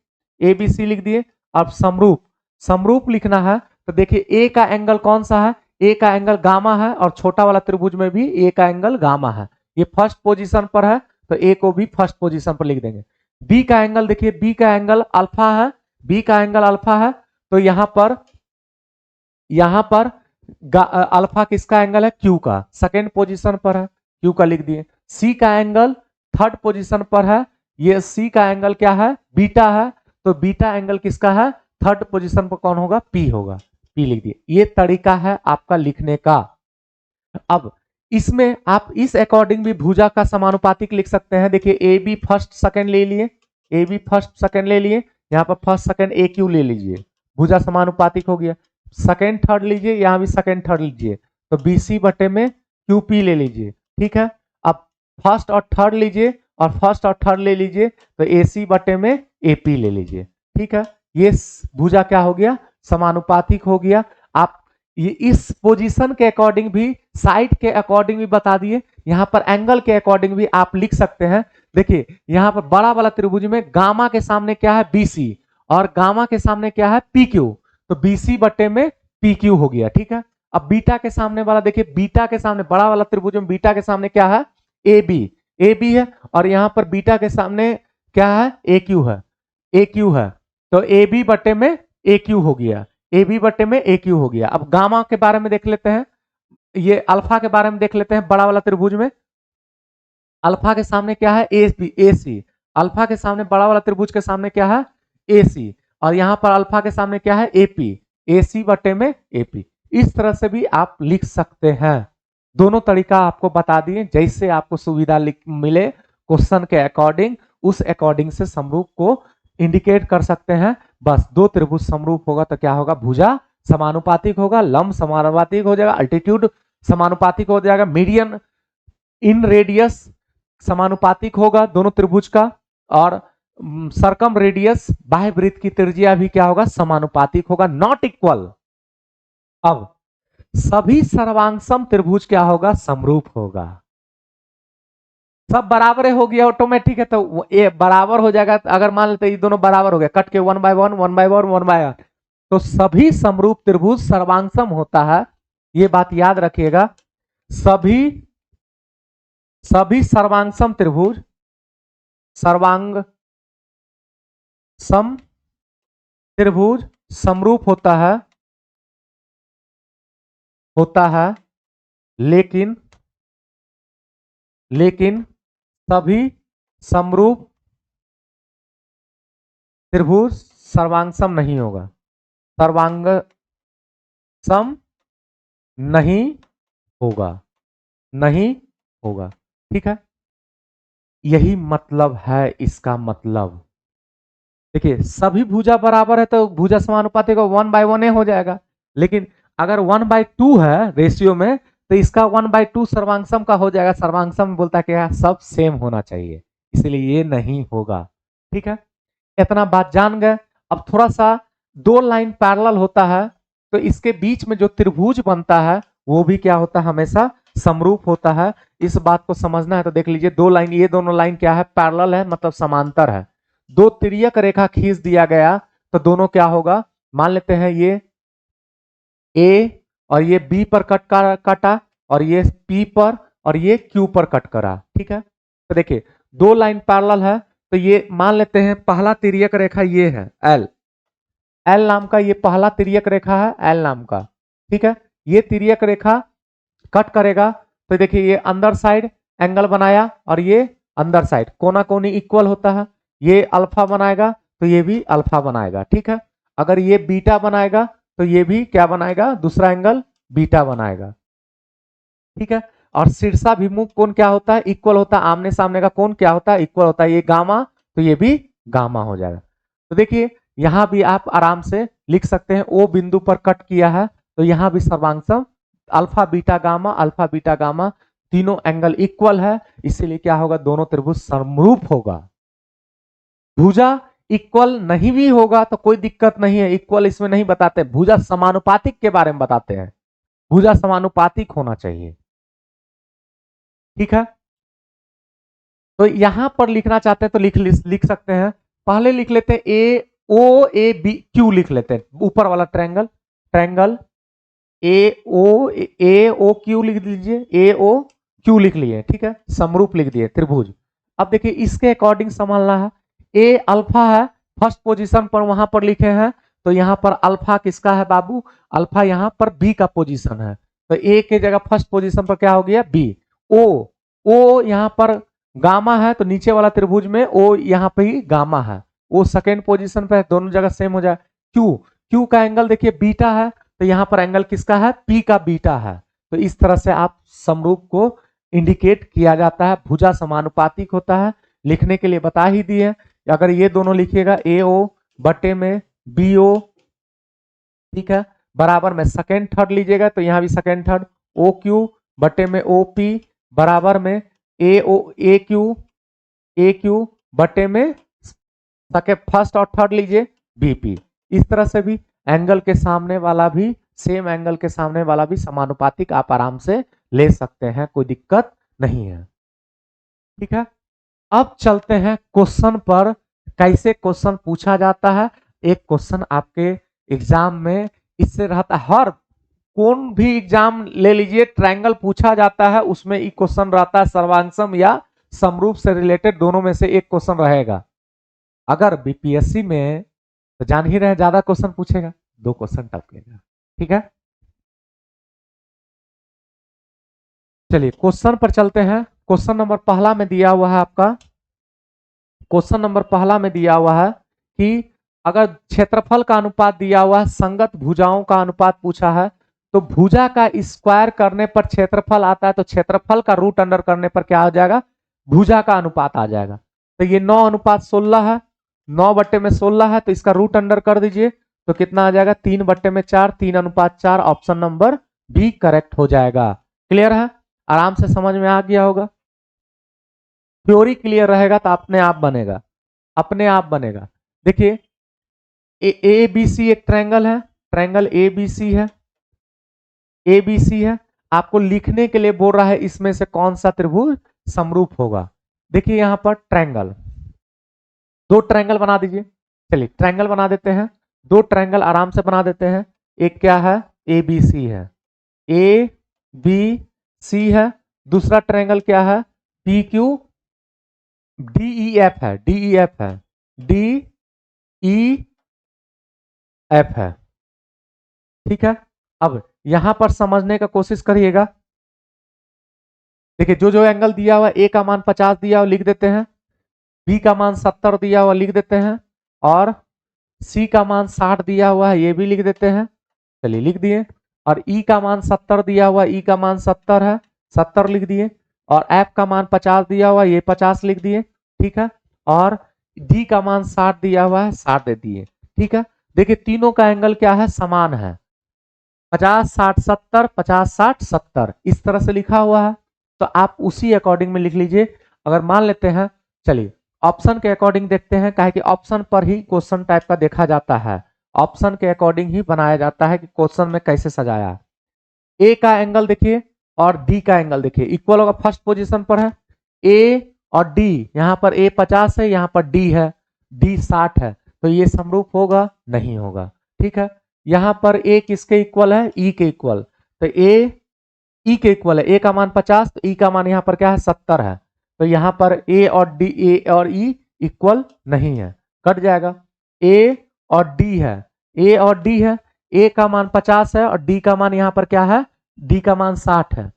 Speaker 1: ABC लिख दिए। अब समरूप, समरूप लिखना है तो देखिए A का एंगल कौन सा है, A का एंगल गामा है, और छोटा वाला त्रिभुज में भी A का एंगल गामा है, ये फर्स्ट पोजीशन पर है तो A को भी फर्स्ट पोजीशन पर लिख देंगे। B का एंगल देखिए, B का एंगल अल्फा है, B का एंगल अल्फा है, तो यहां पर अल्फा किसका एंगल है, Q का, सेकेंड पोजीशन पर है, Q का लिख दिए। C का एंगल थर्ड पोजीशन पर है, ये C का एंगल क्या है, बीटा है, तो बीटा एंगल किसका है, थर्ड पोजीशन पर कौन होगा, P होगा, P लिख दिए। ये तरीका है आपका लिखने का। अब इसमें आप इस अकॉर्डिंग भी भुजा का समानुपातिक लिख सकते हैं। देखिए, AB फर्स्ट सेकंड ले लिए, AB फर्स्ट सेकंड ले लिए, यहाँ पर फर्स्ट सेकंड AQ ले लीजिए, भुजा समानुपातिक हो गया। सेकंड थर्ड लीजिए, यहाँ भी सेकंड थर्ड लीजिए, तो BC बटे में QP ले लीजिए। ठीक है, अब फर्स्ट और थर्ड लीजिए और फर्स्ट और थर्ड ले लीजिए, तो AC बटे में AP ले लीजिए। ठीक है, ये भुजा क्या हो गया, समानुपातिक हो गया। आप ये इस पोजीशन के अकॉर्डिंग भी, साइड के अकॉर्डिंग भी बता दिए, यहाँ पर एंगल के अकॉर्डिंग भी आप लिख सकते हैं। देखिए, यहाँ पर बड़ा वाला त्रिभुज में गामा के सामने क्या है, BC, और गामा के सामने क्या है, PQ, तो BC बटे में PQ हो गया। ठीक है, अब बीटा के सामने वाला देखिए, बीटा के सामने बड़ा वाला त्रिभुज में बीटा के सामने क्या है, AB है, और यहाँ पर बीटा के सामने क्या है, AQ है, तो AB बटे में AQ हो गया, AB बटे में AQ हो गया। अब गामा के बारे में देख लेते हैं, ये अल्फा के बारे में देख लेते हैं। बड़ा वाला त्रिभुज में अल्फा के सामने क्या है, AC, अल्फा के सामने बड़ा वाला त्रिभुज के सामने क्या है, AC, और यहां पर अल्फा के सामने क्या है, AP, AC बटे में AP। इस तरह से भी आप लिख सकते हैं। दोनों तरीका आपको बता दिए, जैसे आपको सुविधा मिले क्वेश्चन के अकॉर्डिंग, उस अकॉर्डिंग से समरूप को इंडिकेट कर सकते हैं। बस दो त्रिभुज समरूप होगा तो क्या होगा, भुजा समानुपातिक होगा, लंब समानुपातिक हो जाएगा, अल्टीट्यूड समानुपातिक हो जाएगा, मीडियन इन रेडियस समानुपातिक होगा दोनों त्रिभुज का, और सरकम रेडियस बाह्य वृत्त की त्रिज्या भी क्या होगा, समानुपातिक होगा, नॉट इक्वल। अब सभी सर्वांगसम त्रिभुज क्या होगा, समरूप होगा। सब बराबर हो गया ऑटोमेटिक है, तो ये बराबर हो जाएगा। अगर मान लेते ये दोनों बराबर हो गया, कट के 1 बाय 1 1 बाय 1 1 बाय, तो सभी समरूप त्रिभुज सर्वांगसम होता है। ये बात याद रखिएगा, सभी सर्वांगसम त्रिभुज, सर्वांग सम त्रिभुज समरूप होता है, लेकिन सभी समरूप त्रिभुज सर्वांगसम नहीं होगा, सर्वांगसम नहीं होगा। ठीक है, यही मतलब है इसका मतलब। देखिए, सभी भुजा बराबर है तो भुजा समानुपातिक 1 बाय 1 हो जाएगा, लेकिन अगर 1 बाय 2 है रेशियो में, तो इसका 1 बाय 2 सर्वांगसम का हो जाएगा। सर्वांगसम बोलता है कि सब सेम होना चाहिए, इसलिए ये नहीं होगा। ठीक है, इतना बात जान गए। अब थोड़ा सा, दो लाइन पैरेलल होता है तो इसके बीच में जो त्रिभुज बनता है वो भी क्या होता है, हमेशा समरूप होता है। इस बात को समझना है तो देख लीजिए, दो लाइन, ये दोनों लाइन क्या है, पैरेलल है, मतलब समांतर है। दो तिर्यक रेखा खींच दिया गया तो दोनों क्या होगा, मान लेते हैं ये A और ये B पर कटा, और ये P पर और ये Q पर कट करा। ठीक है, तो देखिए दो लाइन पैरेलल है, तो ये मान लेते हैं पहला तिर्यक रेखा ये है एल, एल नाम का ये पहला तिर्यक रेखा है एल नाम का, ठीक है। ये तिर्यक रेखा कट करेगा, तो देखिए ये अंदर साइड एंगल बनाया और ये अंदर साइड कोना कोनी इक्वल होता है, ये अल्फा बनाएगा तो ये भी अल्फा बनाएगा, ठीक है। अगर ये बीटा बनाएगा तो ये भी क्या बनाएगा, दूसरा एंगल बीटा बनाएगा, ठीक है। और शीर्षाभिमुख कोण क्या होता है, इक्वल होता है, आमने सामने का कोण क्या होता है, इक्वल होता है, ये गामा तो ये भी गामा हो जाएगा। तो देखिए यहां भी आप आराम से लिख सकते हैं, ओ बिंदु पर कट किया है तो यहां भी सर्वांगसम अल्फा बीटा गामा तीनों एंगल इक्वल है, इसीलिए क्या होगा, दोनों त्रिभुज समरूप होगा। भुजा इक्वल नहीं भी होगा तो कोई दिक्कत नहीं है, इक्वल इसमें नहीं बताते, भुजा समानुपातिक के बारे में बताते हैं, भुजा समानुपातिक होना चाहिए, ठीक है। तो यहां पर लिखना चाहते हैं तो लिख सकते हैं, पहले लिख लेते हैं ए ओ ए बी क्यू लिख लेते हैं, ऊपर वाला triangle, triangle A O Q लिख लीजिए, ए ओ क्यू लिख लिए, ठीक है, समरूप लिख दिए त्रिभुज। अब देखिए इसके अकॉर्डिंग समझना है, ए अल्फा है, फर्स्ट पोजीशन पर वहां पर लिखे हैं, तो यहां पर अल्फा किसका है बाबू, अल्फा यहां पर बी का पोजीशन है, तो ए के जगह फर्स्ट पोजीशन पर क्या हो गया बी। ओ यहां पर गामा है, तो नीचे वाला त्रिभुज में ओ यहां पे ही गामा है, वो सेकेंड पोजीशन पे, दोनों जगह सेम हो जाए। क्यू का एंगल देखिए बीटा है, तो यहां पर एंगल किसका है, पी का बीटा है। तो इस तरह से आप समरूप को इंडिकेट किया जाता है, भुजा समानुपातिक होता है, लिखने के लिए बता ही दिए। अगर ये दोनों लिखिएगा ए ओ बटे में बी ओ, ठीक है, बराबर में सेकेंड थर्ड लीजिएगा तो यहां भी सेकेंड थर्ड, ओ क्यू बटे में ओ पी बराबर में ए क्यू बटे में फर्स्ट और थर्ड लीजिए बीपी। इस तरह से भी एंगल के सामने वाला भी, सेम एंगल के सामने वाला भी समानुपातिक आप आराम से ले सकते हैं, कोई दिक्कत नहीं है, ठीक है। अब चलते हैं क्वेश्चन पर, कैसे क्वेश्चन पूछा जाता है। एक क्वेश्चन आपके एग्जाम में इससे रहता है, हर कौन भी एग्जाम ले लीजिए ट्रायंगल पूछा जाता है, उसमें एक क्वेश्चन रहता है सर्वांगसम या समरूप से रिलेटेड, दोनों में से एक क्वेश्चन रहेगा। अगर बीपीएससी में तो जान ही रहे ज्यादा क्वेश्चन पूछेगा, 2 क्वेश्चन टपकेगा, ठीक है। चलिए क्वेश्चन पर चलते हैं। क्वेश्चन नंबर पहला में दिया हुआ है आपका, क्वेश्चन नंबर पहला में दिया हुआ है कि अगर क्षेत्रफल का अनुपात दिया हुआ है, संगत भुजाओं का अनुपात पूछा है, तो भुजा का स्क्वायर करने पर क्षेत्रफल आता है, तो क्षेत्रफल का रूट अंडर करने पर क्या आ जाएगा, भुजा का अनुपात आ जाएगा। तो ये 9:16 है, 9/16 है, तो इसका रूट अंडर कर दीजिए तो कितना आ जाएगा, 3/4, 3:4, ऑप्शन नंबर बी करेक्ट हो जाएगा। क्लियर है, आराम से समझ में आ गया होगा। थ्योरी क्लियर रहेगा तो अपने आप बनेगा, अपने आप बनेगा। देखिए ए बी सी एक ट्रायंगल है, ट्रायंगल ए बी सी है, ए बी सी है, आपको लिखने के लिए बोल रहा है इसमें से कौन सा त्रिभुज समरूप होगा। देखिए यहां पर ट्रायंगल, 2 ट्रायंगल बना दीजिए, चलिए ट्रायंगल बना देते हैं, 2 ट्रायंगल आराम से बना देते हैं। एक क्या है, ए बी सी है, ए बी सी है, दूसरा ट्रायंगल क्या है, P Q D E F है, डी ई एफ है, डी ई एफ है, ठीक है। अब यहां पर समझने का कोशिश करिएगा, देखिए जो जो एंगल दिया हुआ, ए का मान 50 दिया हुआ लिख देते हैं, बी का मान 70 दिया हुआ लिख देते हैं, और सी का मान 60 दिया हुआ है ये भी लिख देते हैं, चलिए लिख दिए। और ई का मान 70 दिया हुआ, ई का मान 70 है, 70 लिख दिए। और एफ का मान 50 दिया हुआ, ये 50 लिख दिए, ठीक है। और डी का मान 60 दिया हुआ है, 60 दे दिए, ठीक है। देखिए तीनों का एंगल क्या है, समान है, 50 60 70, 50 60 70, इस तरह से लिखा हुआ है, तो आप उसी अकॉर्डिंग में लिख लीजिए। अगर मान लेते हैं, चलिए ऑप्शन के अकॉर्डिंग देखते हैं, काहे कि ऑप्शन पर ही क्वेश्चन टाइप का देखा जाता है, ऑप्शन के अकॉर्डिंग ही बनाया जाता है कि क्वेश्चन में कैसे सजाया। ए का एंगल देखिए और डी का एंगल देखिए, इक्वल होगा, फर्स्ट पोजीशन पर है ए और डी, यहां पर ए 50 है, यहां पर डी है, डी 60 है, तो ये समरूप होगा, नहीं होगा, ठीक है। यहां पर ए किसके इक्वल है, ई के इक्वल, तो ए ई के इक्वल है, ए का मान 50 तो ई का मान यहां पर क्या है 70 है, तो यहां पर ए और ई इक्वल नहीं है, कट जाएगा। ए और डी है, ए और डी है, ए का मान 50 है और डी का मान यहां पर क्या है, डी का मान 60 है।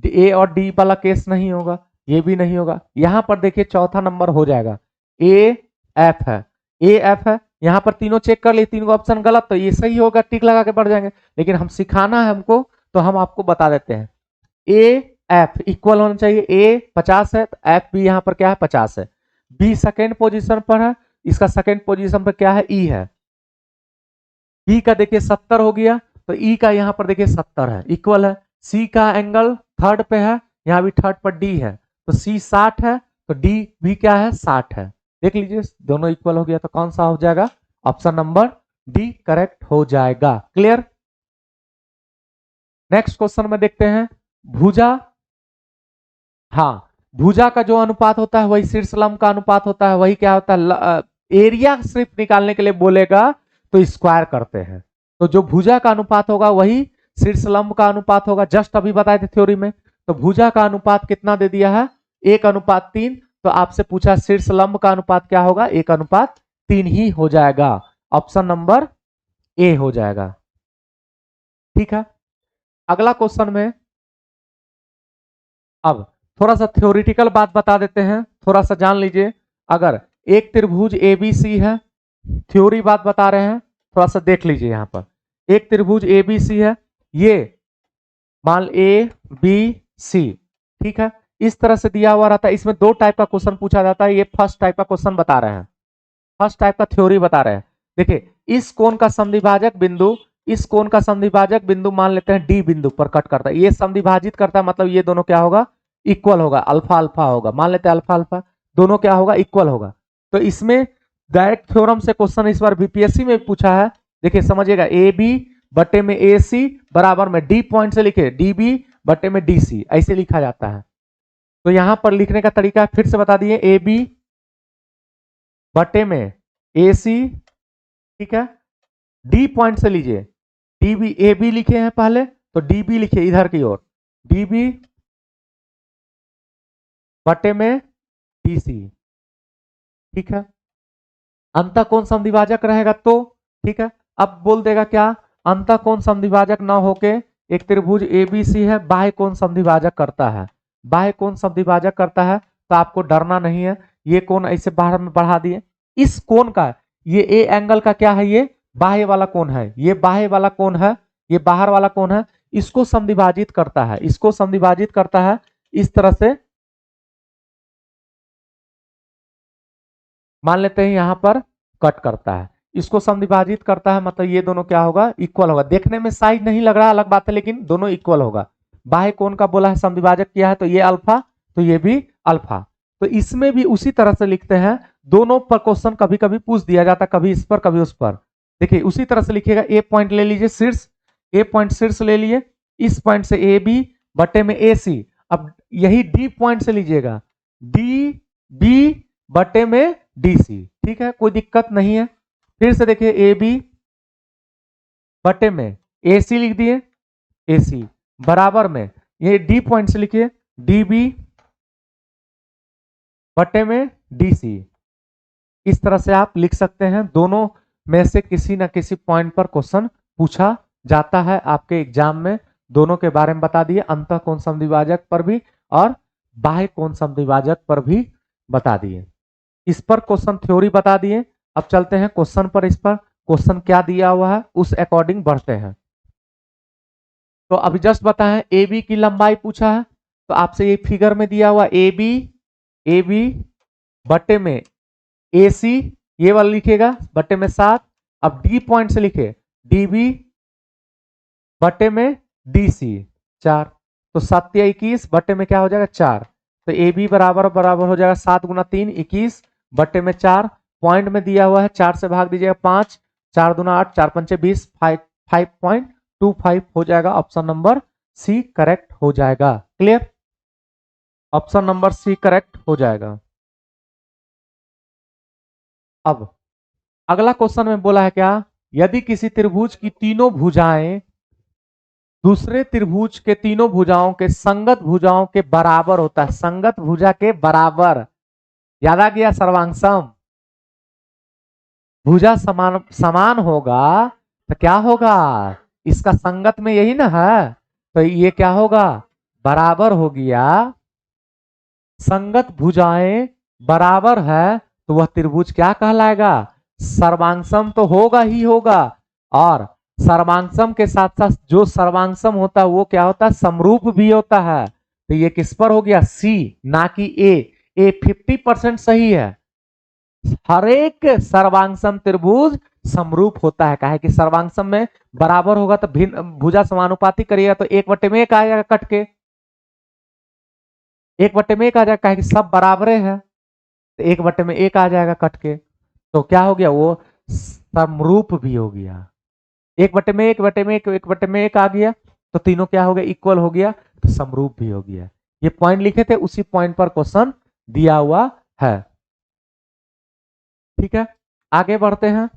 Speaker 1: ए और डी वाला केस नहीं होगा, ये भी नहीं होगा। यहां पर देखिए चौथा नंबर हो जाएगा, ए एफ है, ए एफ है। यहां पर तीनों चेक कर लिए, तीनों ऑप्शन गलत, तो ये सही होगा, टिक लगा के बढ़ जाएंगे। लेकिन हम सिखाना है हमको, तो हम आपको बता देते हैं। ए एफ इक्वल होना चाहिए, ए 50 है तो एफ भी यहां पर क्या है, 50 है। बी सेकेंड पोजीशन पर है, इसका सेकेंड पोजीशन पर क्या है, ई है। बी का देखिए 70 हो गया, तो ई का यहां पर देखिए 70 है, इक्वल है। सी का एंगल थर्ड पे है, यहां भी थर्ड पर डी है, तो सी 60 है, तो डी भी क्या है, 60 है। देख लीजिए दोनों इक्वल हो गया, तो कौन सा हो जाएगा, ऑप्शन नंबर डी करेक्ट हो जाएगा। क्लियर। नेक्स्ट क्वेश्चन में देखते हैं, भुजा, हाँ भुजा का जो अनुपात होता है वही शीर्ष लंब का अनुपात होता है, वही क्या होता है, एरिया सिर्फ निकालने के लिए बोलेगा तो स्क्वायर करते हैं। तो जो भुजा का अनुपात होगा वही शीर्ष लंब का अनुपात होगा, जस्ट अभी बताए थे थ्योरी में। तो भुजा का अनुपात कितना दे दिया है, 1:3। तो आपसे पूछा शीर्ष लंब का अनुपात क्या होगा, 1:3 ही हो जाएगा, ऑप्शन नंबर ए हो जाएगा। ठीक है, अगला क्वेश्चन में अब थोड़ा सा थ्योरेटिकल बात बता देते हैं, थोड़ा सा जान लीजिए। अगर एक त्रिभुज एबीसी है, थ्योरी बात बता रहे हैं, थोड़ा सा देख लीजिए। यहां पर एक त्रिभुज एबीसी है, ये मान ए बी सी, ठीक है, इस तरह से दिया हुआ रहता है। इसमें दो टाइप का क्वेश्चन पूछा जाता है, ये फर्स्ट टाइप का क्वेश्चन बता रहे हैं, फर्स्ट टाइप का थ्योरी बता रहे हैं। देखिए इस कोण का समद्विभाजक बिंदु, इस कोण का समद्विभाजक बिंदु मान लेते हैं डी बिंदु पर कट करता है, ये समद्विभाजित करता है, मतलब ये दोनों क्या होगा, इक्वल होगा, अल्फा अल्फा होगा, मान लेते हैं अल्फा अल्फा, दोनों क्या होगा, इक्वल होगा। तो इसमें डायरेक्ट थ्योरम से क्वेश्चन इस बार बीपीएससी में पूछा है। देखिए समझिएगा, ए बी बटे में ए सी बराबर में डी पॉइंट से लिखे डी बी बटे में डी सी, ऐसे लिखा जाता है। तो यहां पर लिखने का तरीका फिर से बता दिए, ए बी बटे में ए सी, ठीक है, डी पॉइंट से लीजिए, डी बी, ए बी लिखे हैं पहले, तो डी बी लिखिए इधर की ओर, डी बी बटे में डी सी, ठीक है। अंतःकोण समद्विभाजक रहेगा तो, ठीक है। अब बोल देगा क्या, अंतःकोण समद्विभाजक ना होके एक त्रिभुज एबीसी है, बाह्य कोण समद्विभाजक करता है, बाह्य कोण समद्विभाजक करता है, तो आपको डरना नहीं है। ये कोण ऐसे बाहर में बढ़ा दिए, इस कोण का, ये ए एंगल का क्या है, ये बाह्य वाला कोण है, ये बाह्य वाला कोण है, ये बाहर वाला कोण है, इसको समद्विभाजित करता है, इसको समद्विभाजित करता है इस तरह से। मान लेते हैं यहां पर कट करता है, इसको समद्विभाजित करता है, मतलब ये दोनों क्या होगा, इक्वल होगा। देखने में साइज नहीं लग रहा, अलग बात है, लेकिन दोनों इक्वल होगा। बाह्य कोण का बोला है समद्विभाजक किया है, तो ये अल्फा, तो ये भी अल्फा। तो इसमें भी उसी तरह से लिखते हैं, दोनों पर क्वेश्चन कभी कभी पूछ दिया जाता है, कभी इस पर कभी उस पर। देखिए उसी तरह से लिखिएगा, ए पॉइंट ले लीजिए शीर्ष, ए पॉइंट शीर्ष ले लिए, इस पॉइंट से ए बी बटे में ए सी। अब यही डी पॉइंट से लीजिएगा, डी बी बटे में डी सी, ठीक है, कोई दिक्कत नहीं है। फिर से देखिए, ए बी बटे में ए सी लिख दिए, ए सी बराबर में ये डी पॉइंट से लिखिए, डी बी बटे में डी सी। इस तरह से आप लिख सकते हैं, दोनों में से किसी ना किसी पॉइंट पर क्वेश्चन पूछा जाता है आपके एग्जाम में। दोनों के बारे में बता दिए, अंतःकोण समद्विभाजक पर भी और बाह्य कोण समद्विभाजक पर भी बता दिए। इस पर क्वेश्चन थ्योरी बता दिए। अब चलते हैं क्वेश्चन पर, इस पर क्वेश्चन क्या दिया हुआ है उस अकॉर्डिंग बढ़ते हैं। तो अभी जस्ट बताएं, ए बी की लंबाई पूछा है, तो आपसे ये फिगर में दिया हुआ ए बी बटे में ए सी, ये वाला लिखेगा बटे में 7। अब डी पॉइंट से लिखे, डी बी बटे में डी सी 4, तो 7 या 21 बटे में क्या हो जाएगा 4। तो ए बी बराबर बराबर हो जाएगा 7 गुना 3 21 बटे में 4, पॉइंट में दिया हुआ है 4 से भाग दीजिएगा 5, 4 दूना 8, 4 पंचे 20, 5.25 हो जाएगा। ऑप्शन नंबर सी करेक्ट हो जाएगा। Clear, option number C correct हो जाएगा। अब अगला क्वेश्चन में बोला है क्या, यदि किसी त्रिभुज की तीनों भुजाएं दूसरे त्रिभुज के तीनों भुजाओं के संगत भुजाओं के बराबर होता है, संगत भुजा के बराबर। याद आ गया? सर्वांगसम भुजा समान समान होगा तो क्या होगा? इसका संगत में यही ना है, तो ये क्या होगा? बराबर हो गया। संगत भुजाएं बराबर है तो वह त्रिभुज क्या कहलाएगा? सर्वांगसम तो होगा ही होगा, और सर्वांगसम के साथ साथ जो सर्वांगसम होता है वो क्या होता है? समरूप भी होता है। तो ये किस पर हो गया? सी, ना कि ए। ए 50% सही है। हर एक सर्वांगसम त्रिभुज समरूप होता है, काहे कि सर्वांगसम में बराबर होगा तो भिन्न भुजा समानुपाती करिएगा तो 1/1 आ जाएगा कट के, 1/1 आ जाएगा, काहे कि सब बराबरे है तो 1/1 आ जाएगा कट के। तो क्या हो गया? वो समरूप भी हो गया। 1/1, 1/1, 1/1 आ गया तो तीनों क्या हो गया? इक्वल हो गया, तो समरूप भी हो गया। ये पॉइंट लिखे थे, उसी पॉइंट पर क्वेश्चन दिया हुआ है। ठीक है, आगे बढ़ते हैं।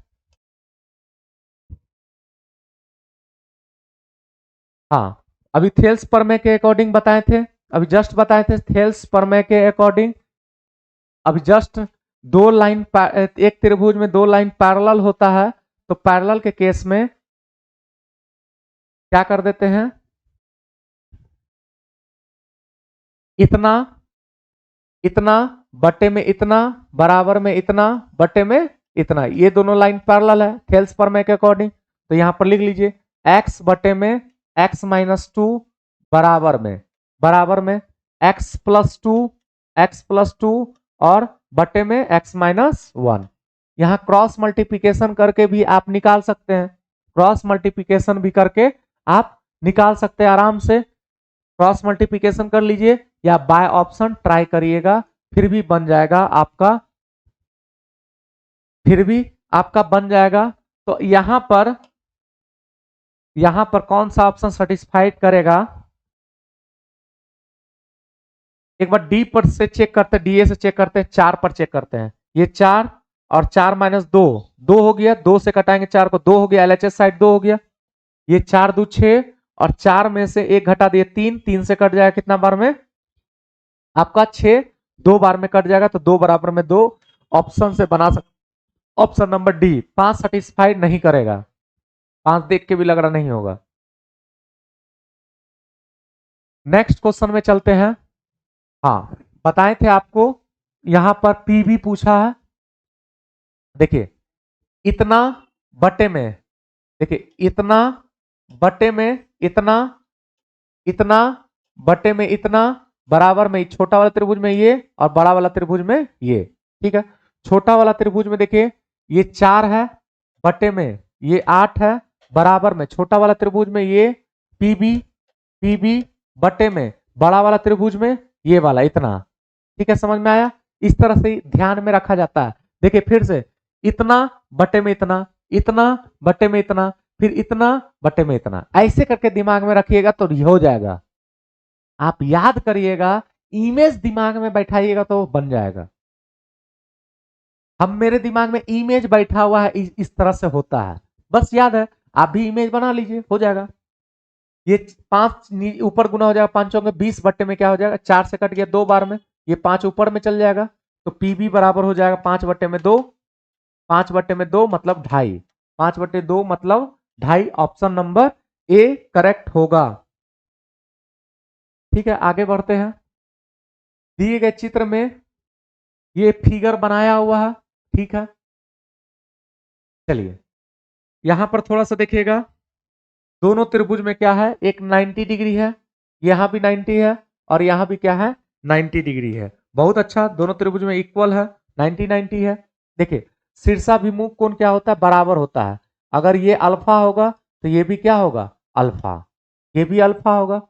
Speaker 1: हाँ, अभी थेल्स प्रमेय के अकॉर्डिंग बताए थे, अभी जस्ट बताए थे थेल्स प्रमेय के अकॉर्डिंग। अभी जस्ट दो लाइन, एक त्रिभुज में दो लाइन पैरेलल होता है, तो पैरेलल के केस में क्या कर देते हैं? इतना इतना बटे में इतना बराबर में इतना बटे में इतना, ये दोनों लाइन पैरेलल है थेल्स प्रमेय के अकॉर्डिंग। तो यहां पर लिख लीजिए x बटे में x-2 बराबर में x+2 x+2 और बटे में x-1। यहां क्रॉस मल्टीप्लिकेशन करके भी आप निकाल सकते हैं, क्रॉस मल्टीप्लिकेशन भी करके आप निकाल सकते हैं आराम से। क्रॉस मल्टीप्लिकेशन कर लीजिए या बाय ऑप्शन ट्राई करिएगा, फिर भी बन जाएगा आपका, फिर भी आपका बन जाएगा। तो यहां पर कौन सा ऑप्शन सेटिस्फाइड करेगा? एक बार डी पर से चेक करते हैं, डीए से चेक करते हैं, 4 पर चेक करते हैं। ये 4 और 4-2, 2 हो गया, 2 से कटाएंगे 4 को, 2 हो गया, एलएचएस साइड 2 हो गया। ये 4 2 6 और 4 में से 1 घटा दिए 3, 3 से कट जाएगा कितना बार में? आपका 6, 2 बार में कट जाएगा तो 2 बराबर में 2। ऑप्शन से बना सकते, ऑप्शन नंबर डी। 5 सेटिस्फाइड नहीं करेगा, 5 देख के भी लग रहा नहीं होगा। नेक्स्ट क्वेश्चन में चलते हैं। हाँ, बताए थे आपको, यहां पर पी भी पूछा है। देखिए इतना बटे में, देखिए इतना बटे में इतना, इतना बटे में इतना बराबर में छोटा वाला त्रिभुज में ये और बड़ा वाला त्रिभुज में ये। ठीक है, छोटा वाला त्रिभुज में देखिए ये 4 है, बटे में ये 8 है, बराबर में छोटा वाला त्रिभुज में ये पीबी, पीबी बटे में बड़ा वाला त्रिभुज में ये वाला इतना। ठीक है, समझ में आया? इस तरह से ध्यान में रखा जाता है। देखिए फिर से इतना बटे में इतना, इतना बटे में इतना, फिर इतना बटे में इतना, ऐसे करके दिमाग में रखिएगा तो हो जाएगा। आप याद करिएगा, इमेज दिमाग में बैठाइएगा तो बन जाएगा। हम मेरे दिमाग में इमेज बैठा हुआ है, इस तरह से होता है, बस याद है, आप भी इमेज बना लीजिए, हो जाएगा। ये 5 ऊपर गुना हो जाएगा, 5 होंगे 20 बट्टे में क्या हो जाएगा? 4 से कट गया 2 बार में, ये 5 ऊपर में चल जाएगा तो पीबी बराबर हो जाएगा 5/2। 5/2 मतलब 2.5, 5/2 मतलब 2.5। ऑप्शन नंबर ए करेक्ट होगा। ठीक है, आगे बढ़ते हैं। दिए गए चित्र में ये फिगर बनाया हुआ है। ठीक है, चलिए यहां पर थोड़ा सा देखिएगा, दोनों त्रिभुज में क्या है? एक 90 डिग्री है, यहां भी 90 है और यहां भी क्या है? 90 डिग्री है। बहुत अच्छा, दोनों त्रिभुज में इक्वल है, 90 90 है। देखिए शीर्षाभिमुख कोण क्या होता है? बराबर होता है। अगर ये अल्फा होगा तो ये भी क्या होगा? अल्फा, ये भी अल्फा होगा।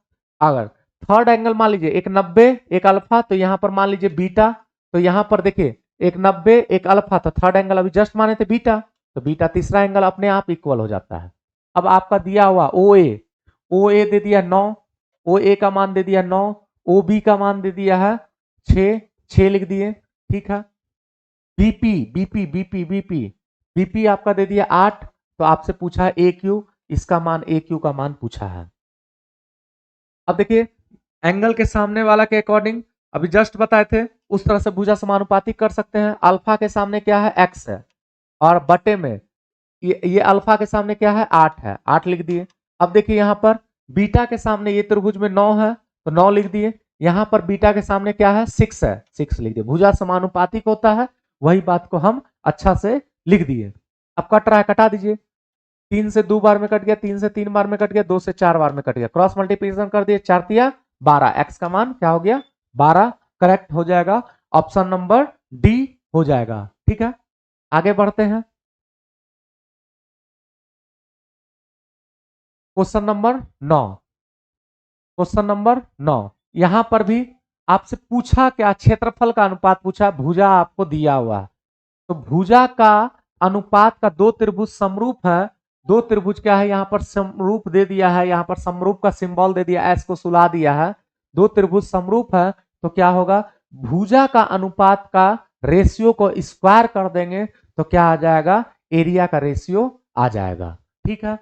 Speaker 1: अगर थर्ड एंगल मान लीजिए एक 90 एक अल्फा, तो यहां पर मान लीजिए बीटा, तो यहां पर देखिए एक 90 एक अल्फा, तो थर्ड एंगल अभी जस्ट माने थे बीटा, तो बीटा तीसरा एंगल अपने आप इक्वल हो जाता है। अब आपका दिया हुआ ओ ए दे दिया 9, ओ ए का मान दे दिया 9, ओ बी का मान दे दिया है 6, 6 लिख दिए। ठीक है, BP BP BP BP BP आपका दे दिया 8, तो आपसे पूछा है ए क्यू, इसका मान ए क्यू का मान पूछा है। अब देखिए एंगल के सामने वाला के अकॉर्डिंग अभी जस्ट बताए थे उस तरह से भुजा समानुपाती कर सकते हैं। अल्फा के सामने क्या है, एक्स है, और बटे में ये अल्फा के सामने क्या है, 8 है, 8 लिख दिए। अब देखिए यहाँ पर बीटा के सामने ये त्रिभुज में 9 है तो 9 लिख दिए। यहाँ पर बीटा के सामने क्या है, 6 है, 6 लिख दिए। भुजा समानुपातिक होता है, वही बात को हम अच्छा से लिख दिए। अब कट रहा है, कटा दीजिए। 3 से 2 बार में कट गया, 3 से 3 बार में कट गया, 2 से 4 बार में कट गया। क्रॉस मल्टीप्लिकेशन कर दिए, 4 तिया 12, एक्स का मान क्या हो गया, 12 करेक्ट हो जाएगा। ऑप्शन नंबर डी हो जाएगा। ठीक है, आगे बढ़ते हैं। क्वेश्चन नंबर 9, क्वेश्चन नंबर 9 यहां पर भी आपसे पूछा क्या, क्षेत्रफल का अनुपात पूछा, भुजा आपको दिया हुआ है। तो भुजा का अनुपात का दो त्रिभुज समरूप है, दो त्रिभुज क्या है, यहाँ पर समरूप दे दिया है, यहाँ पर समरूप का सिंबल दे दिया, एस को सुला दिया है। दो त्रिभुज समरूप है तो क्या होगा, भुजा का अनुपात का रेशियो को स्क्वायर कर देंगे तो क्या आ जाएगा, एरिया का रेशियो आ जाएगा। ठीक है,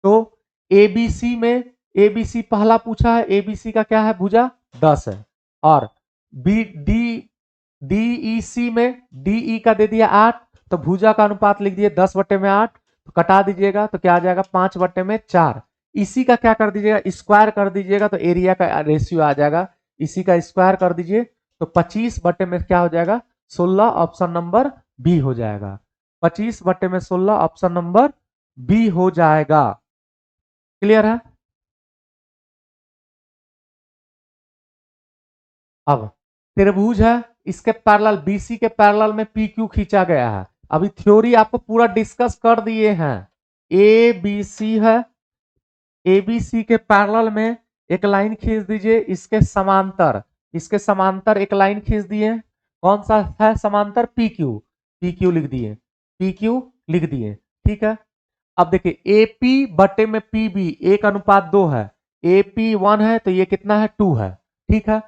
Speaker 1: तो एबीसी में, एबीसी पहला पूछा है, एबीसी का क्या है, भुजा 10 है, और बी डी डीईसी में डीई का दे दिया 8, तो भुजा का अनुपात लिख दिए 10/8, तो कटा दीजिएगा तो क्या आ जाएगा, 5/4। इसी का क्या कर दीजिएगा, स्क्वायर कर दीजिएगा तो एरिया का रेशियो आ जाएगा। इसी का स्क्वायर कर दीजिए तो 25/में क्या हो जाएगा, 16, ऑप्शन नंबर बी हो जाएगा। 25/16 ऑप्शन नंबर बी हो जाएगा। क्लियर है। अब त्रिभुज है, इसके पैरेलल बीसी के पैरेलल में पी क्यू खींचा गया है। अभी थ्योरी आपको पूरा डिस्कस कर दिए हैं। ए बी सी है, ए बी सी के पैरेलल में एक लाइन खींच दीजिए, इसके समांतर, इसके समांतर एक लाइन खींच दिए। कौन सा है समांतर, पी क्यू, पी क्यू लिख दिए, पी क्यू लिख दिए। ठीक है, अब देखिए एपी बटे में पीबी 1:2 है, एपी 1 है तो ये कितना है, 2 है। ठीक है,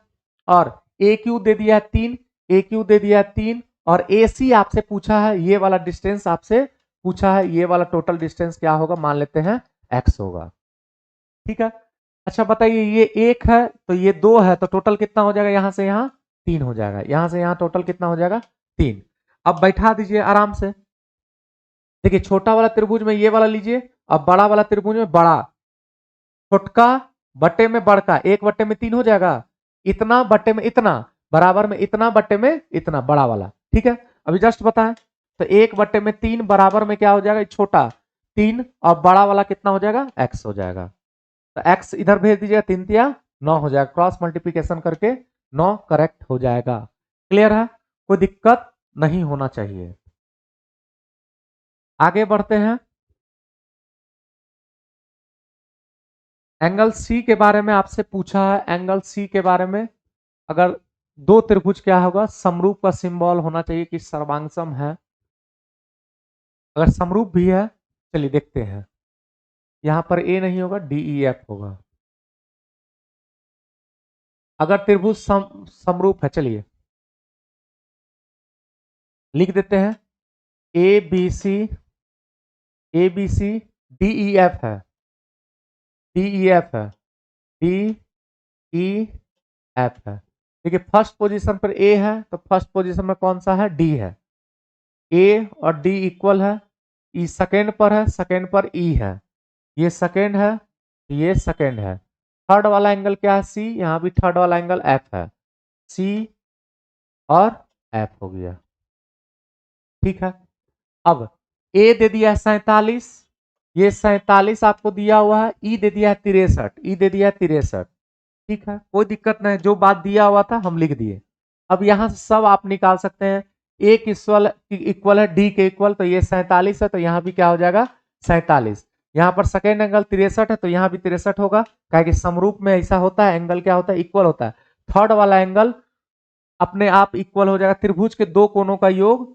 Speaker 1: और ए क्यू दे दिया है 3, ए क्यू दे दिया है 3, और ए सी आपसे पूछा है, ये वाला डिस्टेंस आपसे पूछा है, ये वाला टोटल डिस्टेंस क्या होगा, मान लेते हैं एक्स होगा। ठीक है, अच्छा बताइए ये 1 है तो ये 2 है तो टोटल कितना हो जाएगा, यहां से यहां 3 हो जाएगा, यहां से यहां टोटल कितना हो जाएगा, 3। अब बैठा दीजिए आराम से। देखिए छोटा वाला त्रिभुज में ये वाला लीजिए, अब बड़ा वाला त्रिभुज में बड़ा, छोटका बटे में बड़का, 1/3 हो जाएगा, इतना बटे में इतना, बराबर में इतना बटे में इतना, बड़ा वाला। ठीक है, अभी जस्ट बताएं तो 1/3 बराबर में क्या हो जाएगा, छोटा 3, और बड़ा वाला कितना हो जाएगा, एक्स हो जाएगा। तो एक्स इधर भेज दीजिएगा, 3 तिया 9 हो जाएगा, क्रॉस मल्टीप्लीकेशन करके 9 करेक्ट हो जाएगा। क्लियर है, कोई दिक्कत नहीं होना चाहिए। आगे बढ़ते हैं। एंगल सी के बारे में आपसे पूछा है, एंगल सी के बारे में अगर दो त्रिभुज क्या होगा, समरूप का सिंबल होना चाहिए कि सर्वांगसम है। अगर समरूप भी है, चलिए देखते हैं, यहां पर ए नहीं होगा, डी ई एफ होगा। अगर त्रिभुज समरूप है, चलिए लिख देते हैं, A B C, A B C D E F है, डी ई एफ है, डी ई एफ है। देखिए फर्स्ट पोजीशन पर ए है तो फर्स्ट पोजीशन में कौन सा है, डी है। ए और डी इक्वल है, ई सेकेंड पर है, सेकेंड पर ई है, ये सेकेंड है, ये सेकेंड है। थर्ड वाला एंगल क्या है, सी, यहां भी थर्ड वाला एंगल एफ है, सी और एफ हो गया। ठीक है, अब ए दे दिया है 47, ये 47 आपको दिया हुआ है, ई दे दिया है 63, ई दे दिया है 63। ठीक है, कोई दिक्कत नहीं, जो बात दिया हुआ था हम लिख दिए। अब यहां से सब आप निकाल सकते हैं, ए इक्वल इक्वल है डी के इक्वल, तो ये 47 है तो यहां भी क्या हो जाएगा, 47। यहाँ पर सेकेंड एंगल 63 है तो यहाँ भी 63 होगा, क्या कि समरूप में ऐसा होता है, एंगल क्या होता है, इक्वल होता है। थर्ड वाला एंगल अपने आप इक्वल हो जाएगा, त्रिभुज के दो कोनों का योग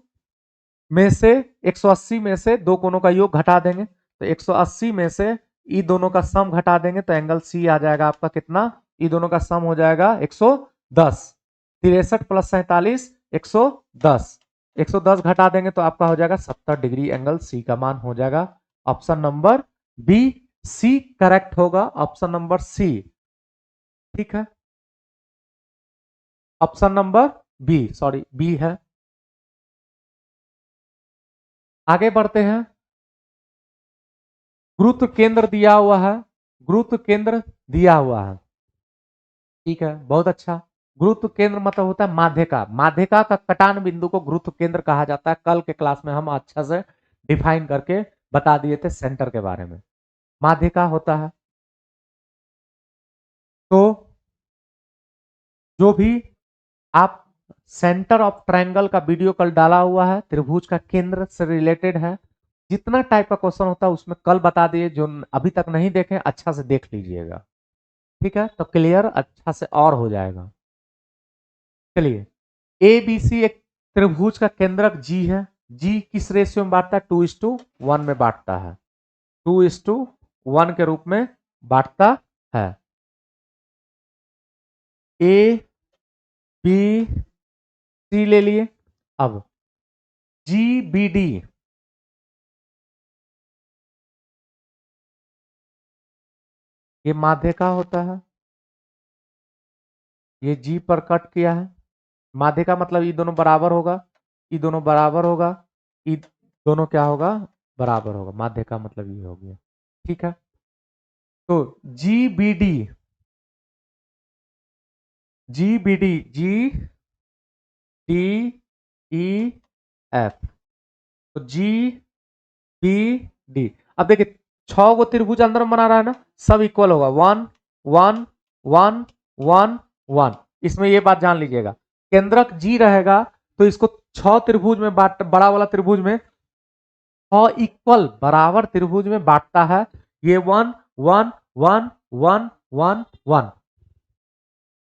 Speaker 1: में से 180 में से दो कोनों का योग घटा देंगे तो 180 में से ई दोनों का सम घटा देंगे तो एंगल सी आ जाएगा आपका कितना, ई दोनों का सम हो जाएगा 110। 63 + 47 110, 110 घटा देंगे तो आपका हो जाएगा 70 डिग्री, एंगल सी का मान हो जाएगा। Option number B C correct होगा, ऑप्शन नंबर सी। ठीक है, option number B, sorry B है। आगे बढ़ते हैं। गुरुत्व केंद्र दिया हुआ है, गुरुत्व केंद्र दिया हुआ है, ठीक है, बहुत अच्छा। गुरुत्व केंद्र मतलब होता है माध्यिका, माध्यिका का कटान बिंदु को गुरुत्व केंद्र कहा जाता है। कल के क्लास में हम अच्छा से डिफाइन करके बता दिए थे सेंटर के बारे में। माध्यिका होता है, तो जो भी आप सेंटर ऑफ ट्रायंगल का वीडियो कल डाला हुआ है, त्रिभुज का केंद्र से रिलेटेड है। जितना टाइप का क्वेश्चन होता है उसमें कल बता दिए, जो अभी तक नहीं देखे अच्छा से देख लीजिएगा, ठीक है, तो क्लियर अच्छा से और हो जाएगा। चलिए, ए बी सी एक त्रिभुज का केंद्रक जी है। जी किस रेशियो में बांटता है? 2:1 में बांटता है, 2:1 के रूप में बांटता है। ए बी सी ले लिए। अब जी बी डी, ये माध्यिका होता है, ये जी पर कट किया है। माध्यिका मतलब ये दोनों बराबर होगा, ये दोनों बराबर होगा, ये दोनों क्या होगा? बराबर होगा। माध्यिका मतलब ये हो गया, ठीक है। तो G B D, G B D, G D E F, तो जी बी डी। अब देखिए, 6 गो त्रिभुज अंदर में बना रहा है ना, सब इक्वल होगा, 1 1 1 1 1। इसमें ये बात जान लीजिएगा, केंद्रक जी रहेगा तो इसको 6 त्रिभुज में बांट, बड़ा वाला त्रिभुज में 6 इक्वल बराबर त्रिभुज में बांटता है। ये 1 1 1 1 1 1,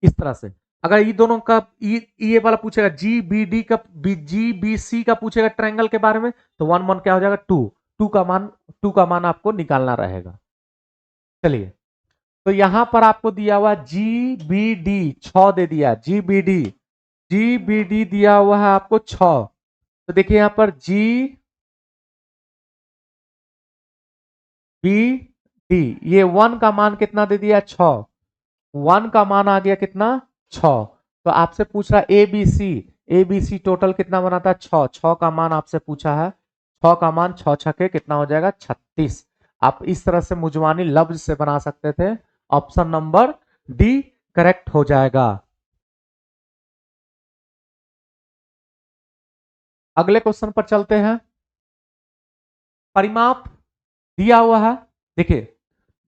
Speaker 1: इस तरह से। अगर ये दोनों का ये वाला पूछेगा, जी बी डी का, जी बी सी का पूछेगा ट्रायंगल के बारे में, तो 1 1 क्या हो जाएगा? 2, 2 का मान आपको निकालना रहेगा। चलिए, तो यहां पर आपको दिया हुआ जी बी डी 6 दे दिया, G B D, G B D दिया हुआ है आपको 6। तो देखिए यहां पर जी बी डी, ये 1 का मान कितना दे दिया? 6। 1 का मान आ गया कितना? 6। तो आपसे पूछ रहा A B C, A B C total कितना बनाता है? 6। 6 का मान आपसे पूछा है, 6 का मान 6 छके कितना हो जाएगा? 36। आप इस तरह से मुजवानी लफ्ज से बना सकते थे। ऑप्शन नंबर डी करेक्ट हो जाएगा। अगले क्वेश्चन पर चलते हैं। परिमाप दिया हुआ है, देखिए,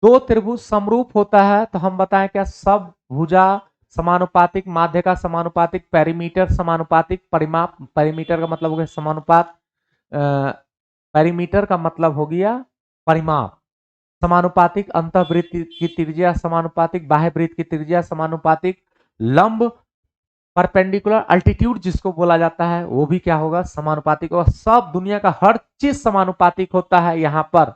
Speaker 1: दो त्रिभुज समरूप होता है तो हम बताएं क्या? सब भुजा समानुपातिक, माध्यिका समानुपातिक, पेरीमीटर समानुपातिक। परिमाप, पेरीमीटर का मतलब हो गया समानुपात, पेरीमीटर का मतलब हो गया परिमाप। समानुपातिक, अंतःवृत्त की त्रिज्या समानुपातिक, बाह्य वृत्त की त्रिज्या समानुपातिक, लंब परपेंडिकुलर अल्टीट्यूड जिसको बोला जाता है वो भी क्या होगा? समानुपातिक। और सब दुनिया का हर चीज समानुपातिक होता है यहाँ पर।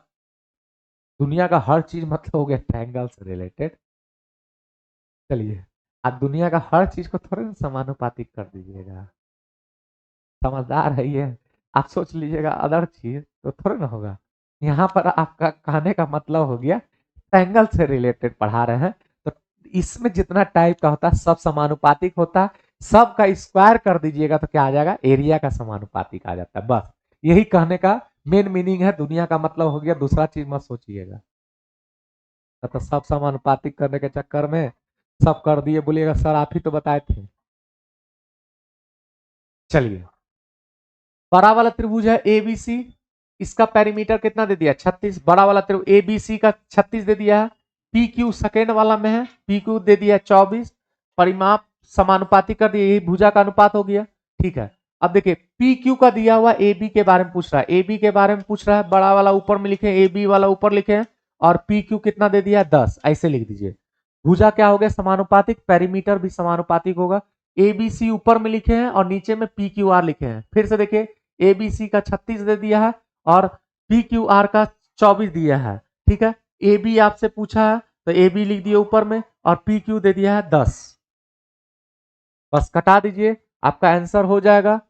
Speaker 1: दुनिया का हर चीज मतलब हो गया ट्रायंगल से रिलेटेड। चलिए, आप दुनिया का हर चीज को थोड़े ना समानुपातिक कर दीजिएगा, समझदार है ये। आप सोच लीजिएगा अदर चीज तो थोड़े ना होगा। यहाँ पर आपका कहने का मतलब हो गया ट्रायंगल से रिलेटेड पढ़ा रहे हैं, तो इसमें जितना टाइप का होता है सब समानुपातिक होता है। सब का स्क्वायर कर दीजिएगा तो क्या आ जाएगा? एरिया का समानुपातिक आ जाता है। बस यही कहने का मेन मीनिंग है। दुनिया का मतलब हो गया, दूसरा चीज मत सोचिएगा। तो सब समानुपातिक करने के चक्कर में सब कर दिए, बोलिएगा सर आप ही तो बताए थे। चलिए, बड़ा वाला त्रिभुज है ए बी सी, इसका पेरीमीटर कितना दे दिया? 36। बड़ा वाला त्रिभुज ए बी सी का 36 दे दिया है। पी क्यू सेकेंड वाला में है, पी क्यू दे दिया 24। परिमाप समानुपातिक कर दिया, यही भुजा का अनुपात हो गया, ठीक है। अब देखिए, पी क्यू का दिया हुआ ए बी के बारे में पूछ रहा है, ए बी के बारे में पूछ रहा है। बड़ा वाला ऊपर में लिखे, ए बी वाला ऊपर लिखे, और पी क्यू कितना दे दिया? 10, ऐसे लिख दीजिए। भुजा क्या हो गया? समानुपातिक, पेरीमीटर भी समानुपातिक होगा। ए बी सी ऊपर में लिखे हैं और नीचे में पी क्यू आर लिखे हैं। फिर से देखिए, ए बी सी का 36 दे दिया है और पी क्यू आर का 24 दिया है, ठीक है। ए बी आपसे पूछा है तो ए बी लिख दिए ऊपर में और पी क्यू दे दिया है 10। बस कटा दीजिए, आपका आंसर हो जाएगा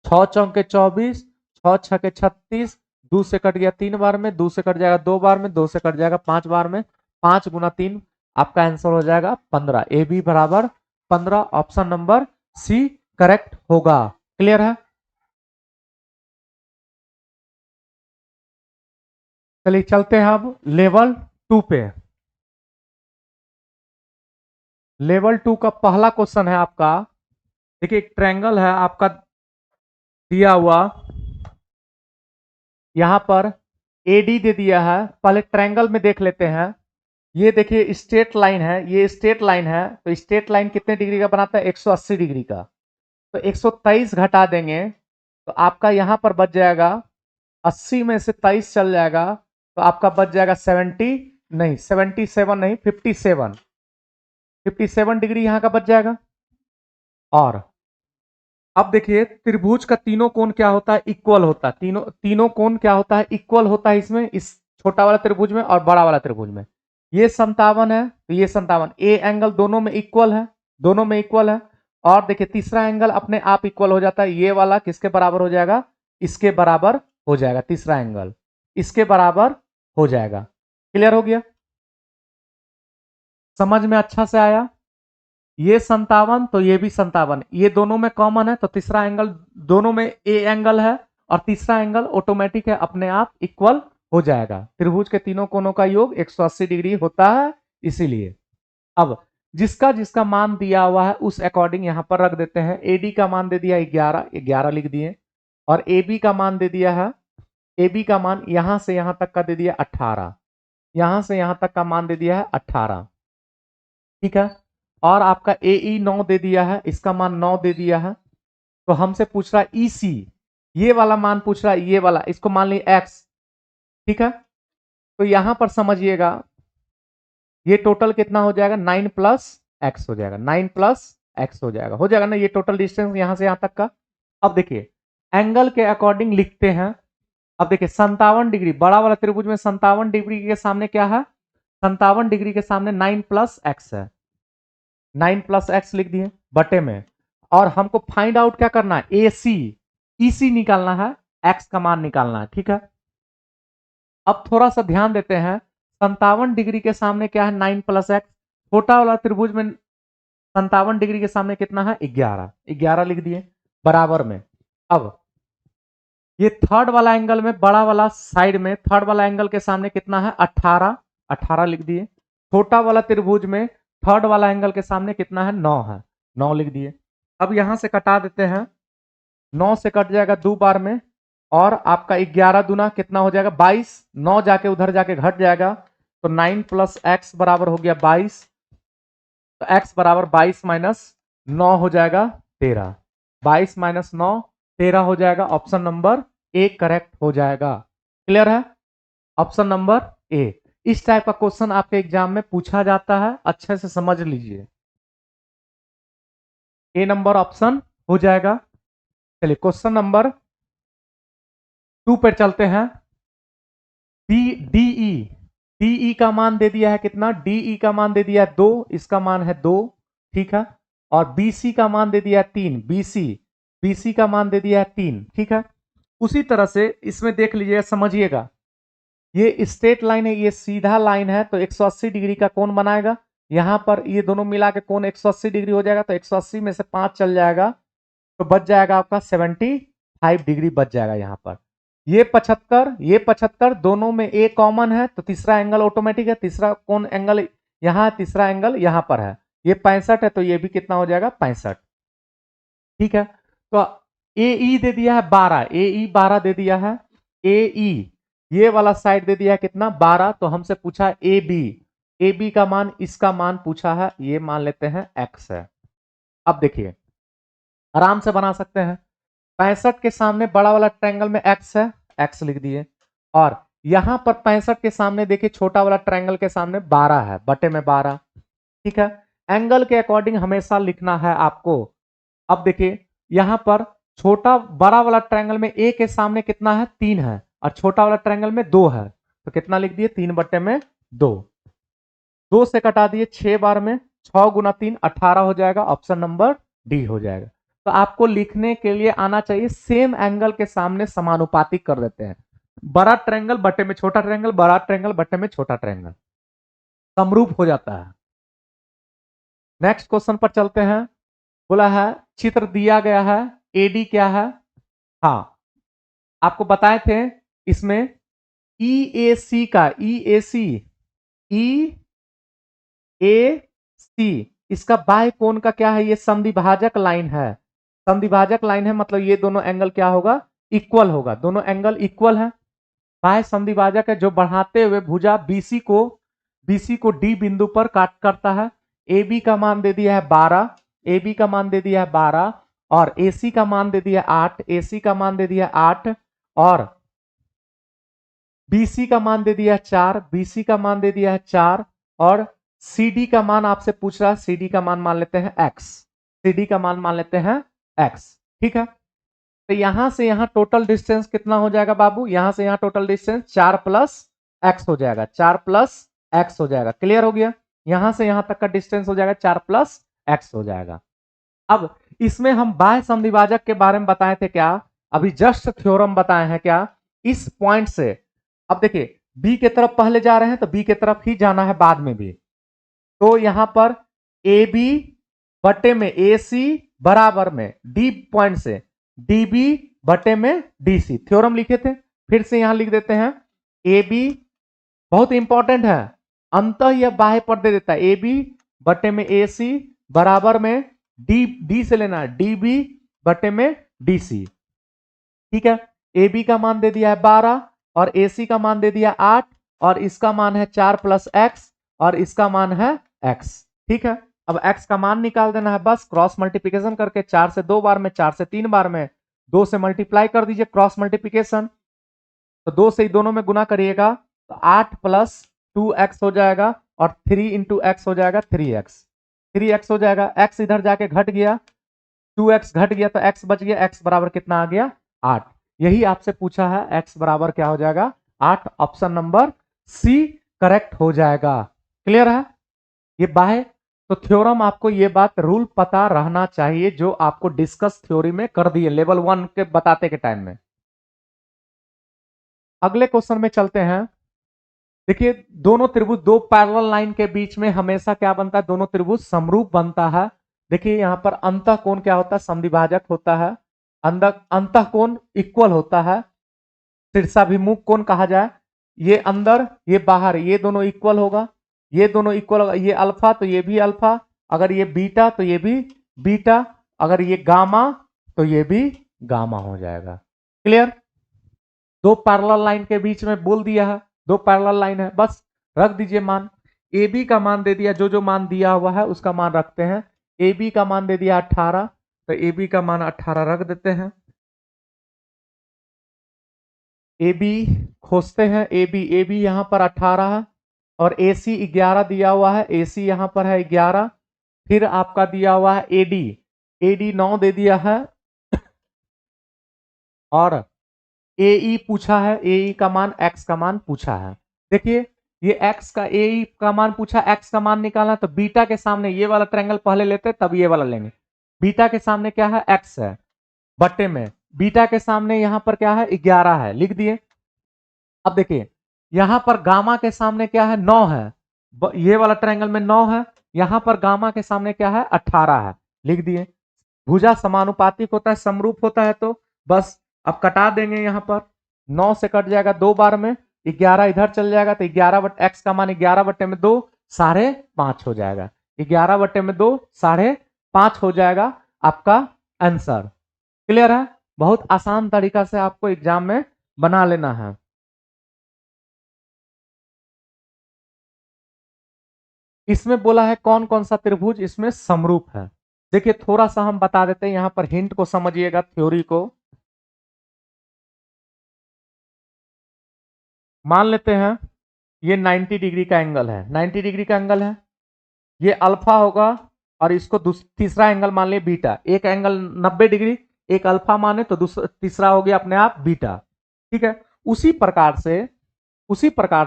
Speaker 1: 6 चौक के 24, 6 छः के 36, 2 से कट गया 3 बार में, 2 से कट जाएगा 2 बार में, 2 से कट जाएगा 5 बार में, 5 गुना 3 आपका आंसर हो जाएगा 15। ए बी बराबर 15, ऑप्शन नंबर सी करेक्ट होगा। क्लियर है? चलिए चलते हैं अब लेवल 2 पे। लेवल 2 का पहला क्वेश्चन है आपका, देखिए एक ट्रायंगल है आपका दिया हुआ, यहां पर एडी दे दिया है। पहले ट्रायंगल में देख लेते हैं। ये देखिए स्ट्रेट लाइन है, ये स्ट्रेट लाइन है, तो स्ट्रेट लाइन कितने डिग्री का बनाता है? 180 डिग्री का। तो 123 घटा देंगे तो आपका यहां पर बच जाएगा 80 में से 23 चल जाएगा तो आपका बच जाएगा 70, नहीं 77 नहीं 57, 57 डिग्री यहां का बच जाएगा। और अब देखिए त्रिभुज का तीनों कोण क्या होता है? इक्वल होता है। तीनों तीनों कोण क्या होता है? इक्वल होता है इसमें, इस छोटा वाला त्रिभुज में और बड़ा वाला त्रिभुज में। ये 57 है तो ये 57, ए एंगल दोनों में इक्वल है, दोनों में इक्वल है। और देखिए तीसरा एंगल अपने आप इक्वल हो जाता है, ये वाला किसके बराबर हो जाएगा? इसके बराबर हो जाएगा। तीसरा एंगल इसके बराबर हो जाएगा। क्लियर हो गया? समझ में अच्छा से आया? ये 57 तो ये भी 57, ये दोनों में कॉमन है तो तीसरा एंगल, दोनों में ए एंगल है और तीसरा एंगल ऑटोमेटिक है, अपने आप इक्वल हो जाएगा। त्रिभुज के तीनों कोणों का योग 180 डिग्री होता है इसीलिए। अब जिसका जिसका मान दिया हुआ है उस अकॉर्डिंग यहां पर रख देते हैं। एडी का मान दे दिया 11, 11 लिख दिए। और ए बी का मान दे दिया है, ए बी का मान यहां से यहां तक का दे दिया 18, यहां से यहां तक का मान दे दिया है 18। ठीक है? और आपका ए ई 9 दे दिया है, इसका मान 9 दे दिया है। तो हमसे पूछ रहा है ई सी, ये वाला मान पूछ रहा है, ये वाला, इसको मान ली एक्स। ठीक है? तो यहां पर समझिएगा ये टोटल कितना हो जाएगा? 9 प्लस एक्स हो जाएगा, 9 प्लस एक्स हो जाएगा ना ये टोटल डिस्टेंस यहां से यहां तक का। अब देखिए एंगल के अकॉर्डिंग लिखते हैं। अब देखिए 57 डिग्री, बड़ा वाला त्रिभुज में 57 डिग्री के सामने क्या है? 57 डिग्री के सामने 9 प्लस एक्स है, 9 प्लस एक्स लिख दिए बटे में। और हमको फाइंड आउट क्या करना है? ए सी, ई सी निकालना है, एक्स का मान निकालना है। ठीक है? अब थोड़ा सा ध्यान देते हैं, 57 डिग्री के सामने क्या है? 9 प्लस एक्स। छोटा वाला त्रिभुज में 57 डिग्री के सामने कितना है? 11, 11 लिख दिए बराबर में। अब ये थर्ड वाला एंगल में, बड़ा वाला साइड में थर्ड वाला एंगल के सामने कितना है? 18, 18 लिख दिए। छोटा वाला त्रिभुज में थर्ड वाला एंगल के सामने कितना है? 9 है, 9 लिख दिए। अब यहां से कटा देते हैं, 9 से कट जाएगा 2 बार में। और आपका 11 दूना कितना हो जाएगा? 22, 9 जाके उधर जाके घट जाएगा तो 9 प्लस एक्स बराबर हो गया 22। तो एक्स बराबर 22 माइनस 9 हो जाएगा 13, 22 माइनस 9 13 हो जाएगा। ऑप्शन नंबर ए करेक्ट हो जाएगा। क्लियर है? Option number A. इस टाइप का क्वेश्चन आपके एग्जाम में पूछा जाता है, अच्छे से समझ लीजिए। ए नंबर ऑप्शन हो जाएगा। चलिए क्वेश्चन नंबर 2 पर चलते हैं। डी डीई, डीई का मान दे दिया है कितना? डीई का मान दे दिया है 2, इसका मान है 2। ठीक है? और बीसी का मान दे दिया है 3, बीसी, बीसी का मान दे दिया है 3। ठीक है? उसी तरह से इसमें देख लीजिएगा, समझिएगा। ये स्ट्रेट लाइन है, ये सीधा लाइन है तो 180 डिग्री का कोण बनाएगा। यहां पर ये दोनों मिला के कोण 180 डिग्री हो जाएगा तो 180 में से 5 चल जाएगा तो बच जाएगा आपका 75 डिग्री बच जाएगा यहां पर। ये 75, ये 75 दोनों में ए कॉमन है तो तीसरा एंगल ऑटोमेटिक है। तीसरा कोण एंगल यहां है, तीसरा एंगल यहां पर है। ये 65 है तो ये भी कितना हो जाएगा? 65। ठीक है? तो ए ई दे दिया है 12, ए ई 12 दे दिया है। ए ई ये वाला साइड दे दिया है कितना? 12। तो हमसे पूछा ए बी, ए बी का मान, इसका मान पूछा है, ये मान लेते हैं एक्स है। अब देखिए आराम से बना सकते हैं। 65 के सामने बड़ा वाला ट्रायंगल में एक्स है, एक्स लिख दिए। और यहां पर 65 के सामने देखिए छोटा वाला ट्रायंगल के सामने 12 है, बटे में 12। ठीक है? एंगल के अकॉर्डिंग हमेशा लिखना है आपको। अब देखिए यहां पर छोटा बड़ा वाला ट्रायंगल में ए के सामने कितना है? 3 है और छोटा वाला ट्रायंगल में 2 है तो कितना लिख दिए? 3 बटे में 2। 2 से कटा दिए 6 बार में, 6 गुना 3 18 हो जाएगा। ऑप्शन नंबर डी हो जाएगा। तो आपको लिखने के लिए आना चाहिए सेम एंगल के सामने समानुपातिक कर देते हैं। बड़ा ट्रायंगल बटे में छोटा ट्रायंगल, बड़ा ट्रायंगल बटे में छोटा ट्रायंगल, समरूप हो जाता है। नेक्स्ट क्वेश्चन पर चलते हैं। बोला है चित्र दिया गया है, एडी क्या है? हाँ, आपको बताए थे इसमें ईएसी का, ईएसी, ई ए सी, इसका बाह्य कोण का क्या है? ये संधिभाजक लाइन है। संधिभाजक लाइन है मतलब ये दोनों एंगल क्या होगा? इक्वल होगा, दोनों एंगल इक्वल है। बाह्य संधिभाजक है जो बढ़ाते हुए भुजा बीसी को डी बिंदु पर काट करता है। ए बी का मान दे दिया है 12, ए बी का मान दे दिया है 12 और ए सी का मान दे दिया 8, ए सी का मान दे दिया 8 और बीसी का मान दे दिया है 4, बीसी का मान दे दिया है 4 और CD का मान आपसे पूछ रहा है, CD का मान लेते हैं x, CD का मान लेते हैं x। ठीक है, तो यहां से यहां टोटल डिस्टेंस कितना हो जाएगा बाबू? यहां से यहां टोटल डिस्टेंस 4 प्लस x हो जाएगा, 4 प्लस x हो जाएगा। क्लियर हो गया? यहां से यहां तक का डिस्टेंस हो जाएगा 4 प्लस x हो जाएगा। अब इसमें हम बाह्य संधिभाजक के बारे में बताए थे क्या? अभी जस्ट थ्योरम बताए हैं क्या? इस पॉइंट से अब देखिए बी के तरफ पहले जा रहे हैं तो बी के तरफ ही जाना है बाद में भी। तो यहां पर ए बी बटे में ए सी बराबर में डी पॉइंट से डी बी बटे में डी सी, थ्योरम लिखे थे, फिर से यहां लिख देते हैं। ए बी बहुत इंपॉर्टेंट है, अंतः यह बाह्य पर दे देता है, ए बी बटे में ए सी बराबर में डी से लेना है डी बी बटे में डी सी। ठीक है, ए बी का मान दे दिया है 12 और ए सी का मान दे दिया 8 और इसका मान है 4 प्लस एक्स और इसका मान है x। ठीक है, अब x का मान निकाल देना है, बस क्रॉस मल्टीप्लिकेशन करके 4 से 2 बार में, 4 से 3 बार में, 2 से मल्टीप्लाई कर दीजिए क्रॉस मल्टीप्लिकेशन, तो 2 से ही दोनों में गुना करिएगा तो 8 प्लस 2x हो जाएगा और 3 इंटू एक्स हो जाएगा 3x हो जाएगा। x इधर जाके घट गया, 2x घट गया तो x बच गया, x बराबर कितना आ गया? 8। यही आपसे पूछा है, x बराबर क्या हो जाएगा? 8। ऑप्शन नंबर सी करेक्ट हो जाएगा। क्लियर है? ये बाह्य तो थ्योरम आपको ये बात रूल पता रहना चाहिए जो आपको डिस्कस थ्योरी में कर दिए लेवल 1 के बताते के टाइम में। अगले क्वेश्चन में चलते हैं। देखिए दोनों त्रिभुज, दो पैरेलल लाइन के बीच में हमेशा क्या बनता है? दोनों त्रिभुज समरूप बनता है। देखिए यहां पर अंतःकोण क्या होता है? समद्विभाजक होता है। अंतःकोण इक्वल होता है, शीर्षाभिमुख कोण कहा जाए। ये अंदर ये बाहर, ये दोनों इक्वल होगा, ये दोनों इक्वल होगा। ये अल्फा तो ये भी अल्फा, अगर ये बीटा तो ये भी बीटा, अगर ये गामा तो ये भी गामा हो जाएगा। क्लियर? दो पैरेलल लाइन के बीच में बोल दिया है, दो पैरेलल लाइन है, बस रख दीजिए मान। ए बी का मान दे दिया, जो जो मान दिया हुआ है उसका मान रखते हैं। ए बी का मान दे दिया 18, तो ए बी का मान 18 रख देते हैं। ए बी खोजते हैं, ए बी यहां पर 18 है और ए सी 11 दिया हुआ है, ए सी यहां पर है 11। फिर आपका दिया हुआ है एडी, एडी 9 दे दिया है और ए पूछा है, ए का मान एक्स का मान पूछा है। देखिए ये एक्स का ए का मान पूछा, एक्स का मान निकालना, तो बीटा के सामने ये वाला ट्रायंगल पहले लेते तब ये वाला लेंगे। बीटा के सामने क्या है? एक्स है, बट्टे में बीटा के सामने यहां पर क्या है? 11 है, लिख दिए। अब देखिए यहां पर गामा के सामने क्या है? 9 है, ये वाला ट्रायंगल में 9 है, यहां पर गामा के सामने क्या है? 18 है, लिख दिए। भुजा समानुपातिक होता है, समरूप होता है, तो बस अब कटा देंगे। यहां पर 9 से कट जाएगा 2 बार में, 11 इधर चल जाएगा तो 11 बट एक्स का मान 11 बटे में 2 5.5 हो जाएगा। 11 बटे में 2 5.5 हो जाएगा आपका आंसर। क्लियर है? बहुत आसान तरीका से आपको एग्जाम में बना लेना है। इसमें बोला है कौन कौन सा त्रिभुज इसमें समरूप है। देखिए थोड़ा सा हम बता देते हैं, यहां पर हिंट को समझिएगा, थ्योरी को। मान लेते हैं ये 90 डिग्री का एंगल है, 90 डिग्री का एंगल है, ये अल्फा होगा और इसको तीसरा एंगल मान लिया बीटा। एक एंगल 90 डिग्री, एक अल्फा माने तो तीसरा हो गया अपने आप बीटा। ठीक है, उसी प्रकार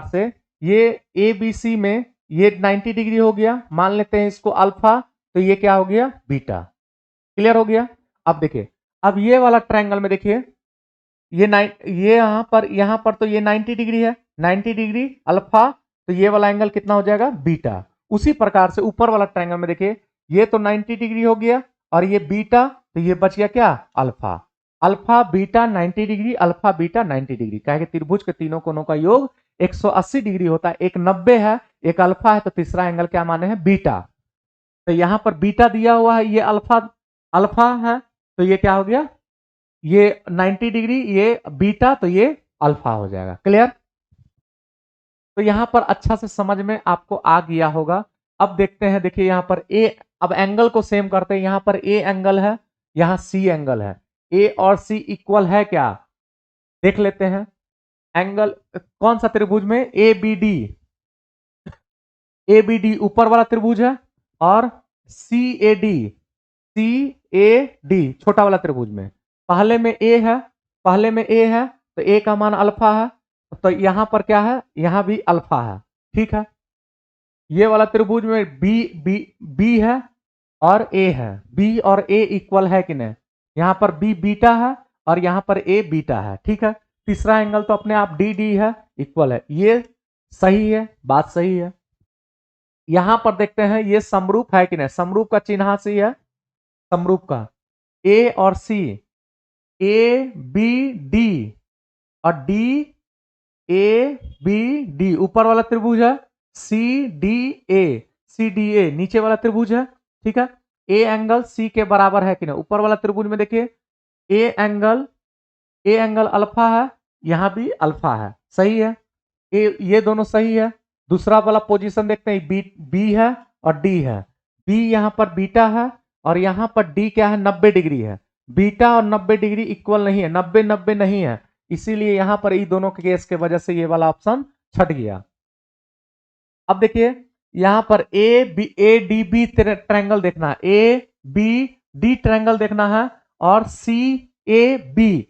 Speaker 1: से ये ए बी सी में ये 90 डिग्री हो गया, मान लेते हैं इसको अल्फा, तो ये क्या हो गया? बीटा। क्लियर हो गया? अब देखिए, अब ये वाला ट्रायंगल में देखिए ये यहां पर तो ये 90 डिग्री है, 90 डिग्री अल्फा, तो ये वाला एंगल कितना हो जाएगा? बीटा। उसी प्रकार से ऊपर वाला ट्रायंगल में देखिए ये तो 90 डिग्री हो गया और ये बीटा, तो ये बच गया क्या alpha. Alpha beta 90 degree, alpha beta 90 degree, क्या है कि त्रिभुज के तीनों कोनों का योग 180 डिग्री होता है। एक 90 है, एक अल्फा है, तो तीसरा एंगल क्या माने हैं बीटा। तो यहां पर बीटा दिया हुआ है, ये अल्फा अल्फा है, तो ये क्या हो गया, ये 90 डिग्री, ये बीटा, तो ये अल्फा हो जाएगा। क्लियर। तो यहां पर अच्छा से समझ में आपको आ गया होगा। अब देखते हैं, देखिए यहां पर ए, अब एंगल को सेम करते हैं। यहां पर ए एंगल है, यहां सी एंगल है, ए और सी इक्वल है क्या, देख लेते हैं। एंगल कौन सा त्रिभुज में, A B D, A B D ऊपर वाला त्रिभुज है, और सी A D, C A D छोटा वाला त्रिभुज में। पहले में ए है, पहले में ए है, तो ए का मान अल्फा है, तो यहां पर क्या है, यहां भी अल्फा है। ठीक है। ये वाला त्रिभुज में बी बी बी है और ए है, बी और ए इक्वल है कि नहीं, यहां पर बी बीटा है और यहां पर ए बीटा है। ठीक है। तीसरा एंगल तो अपने आप डी डी है, इक्वल है, ये सही है, बात सही है। यहां पर देखते हैं ये समरूप है कि नहीं, समरूप का चिन्ह सी है, समरूप का ए और सी, ए बी डी और डी ए बी डी ऊपर वाला त्रिभुज है, C D A, C D A नीचे वाला त्रिभुज है। ठीक है। ए एंगल सी के बराबर है कि नहीं, ऊपर वाला त्रिभुज में देखिए ए एंगल अल्फा है, यहां भी अल्फा है, सही है, ये दोनों सही है। दूसरा वाला पोजीशन देखते हैं, बी है और डी है, बी यहां पर बीटा है और यहां पर डी क्या है 90 डिग्री है। बीटा और 90 डिग्री इक्वल नहीं है, 90 90 नहीं है, इसीलिए यहां पर ये दोनों के केस के वजह से ये वाला ऑप्शन छट गया। अब देखिए यहां पर ए डी बी ट्रायंगल देखना है, ए बी डी ट्रायंगल देखना है, और सी ए बी,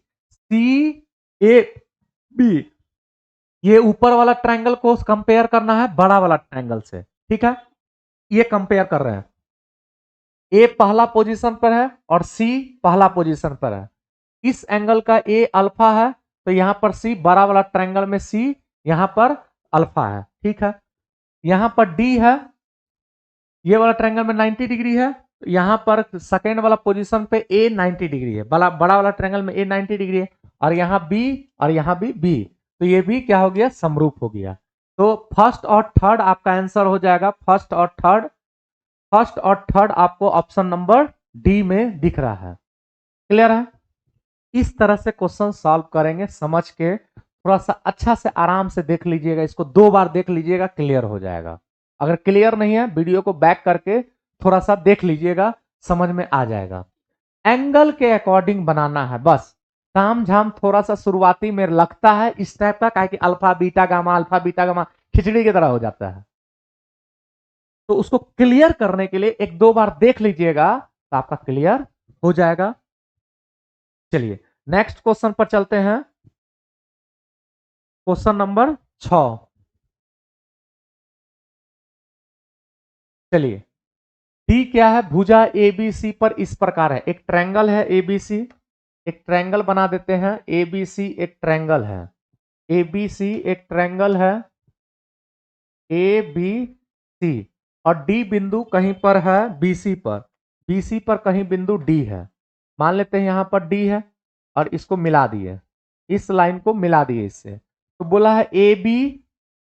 Speaker 1: ये ऊपर वाला ट्रायंगल को कंपेयर करना है बड़ा वाला ट्रायंगल से। ठीक है। ये कंपेयर कर रहे हैं, ए पहला पोजीशन पर है और सी पहला पोजीशन पर है। इस एंगल का ए अल्फा है, तो यहां पर सी, बड़ा वाला ट्रायंगल में सी यहां पर अल्फा है। ठीक है। यहां पर डी है, ये वाला ट्रायंगल में 90 डिग्री है, तो यहां पर सेकेंड वाला पोजीशन पे ए 90 डिग्री है, बड़ा वाला ट्रायंगल में ए 90 डिग्री है, और यहां बी और यहां भी बी, तो ये भी क्या हो गया, समरूप हो गया। तो फर्स्ट और थर्ड आपका आंसर हो जाएगा, फर्स्ट और थर्ड आपको ऑप्शन नंबर डी में दिख रहा है। क्लियर है। इस तरह से क्वेश्चन सॉल्व करेंगे, समझ के थोड़ा सा अच्छा से आराम से देख लीजिएगा, इसको 2 बार देख लीजिएगा, क्लियर हो जाएगा। अगर क्लियर नहीं है, वीडियो को बैक करके थोड़ा सा देख लीजिएगा, समझ में आ जाएगा। एंगल के अकॉर्डिंग बनाना है, बस ताम झाम थोड़ा सा शुरुआती में लगता है इस टाइप का, क्या कि अल्फा बीटा गामा खिचड़ी की तरह हो जाता है, तो उसको क्लियर करने के लिए 1-2 बार देख लीजिएगा, तो आपका क्लियर हो जाएगा। चलिए नेक्स्ट क्वेश्चन पर चलते हैं, क्वेश्चन नंबर 6। चलिए डी क्या है, भुजा एबीसी पर इस प्रकार है, एक ट्रायंगल है एबीसी, एक ट्रायंगल बना देते हैं, एबीसी एक ट्रायंगल है, एबीसी एक ट्रायंगल है, ए बी सी, और डी बिंदु कहीं पर है बीसी पर, बीसी पर कहीं बिंदु डी है, मान लेते हैं यहां पर डी है, और इसको मिला दिए, इस लाइन को मिला दिए इससे, तो बोला है ए बी,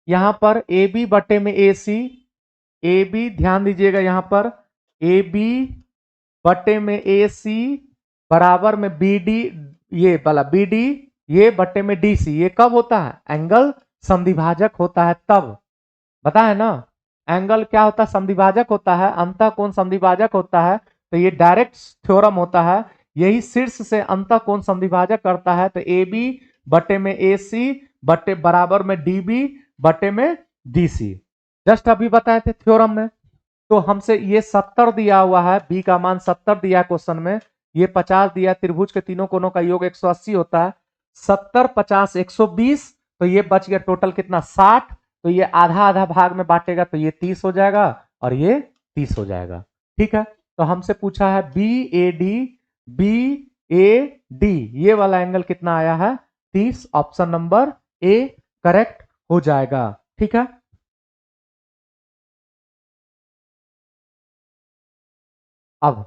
Speaker 1: यहां पर ए बी बटे में ए सी, ए बी ध्यान दीजिएगा यहां पर ए बी बटे में ए सी बराबर में बी डी, ये वाला बी डी, ये बटे में डी सी, ये कब होता है, एंगल संधिभाजक होता है तब, पता है ना, एंगल क्या होता है, संधिभाजक होता है, अंतःकोण संधिभाजक होता है, तो ये डायरेक्ट थ्योरम होता है, यही शीर्ष से अंतःकोण संधिभाजक करता है, तो ए बी बटे में ए सी बटे बराबर में डी बी बटे में डी सी, जस्ट अभी बताए थे थ्योरम में। तो हमसे ये 70 दिया हुआ है, बी का मान 70 दिया क्वेश्चन में, ये 50 दिया, त्रिभुज के तीनों कोनों का योग 180 होता है, 70 50 120, तो ये बच गया टोटल कितना 60, तो ये आधा आधा भाग में बांटेगा, तो ये 30 हो जाएगा और ये 30 हो जाएगा। ठीक है। तो हमसे पूछा है बी ए डी, ये वाला एंगल कितना आया है 30, ऑप्शन नंबर ए करेक्ट हो जाएगा। ठीक है। अब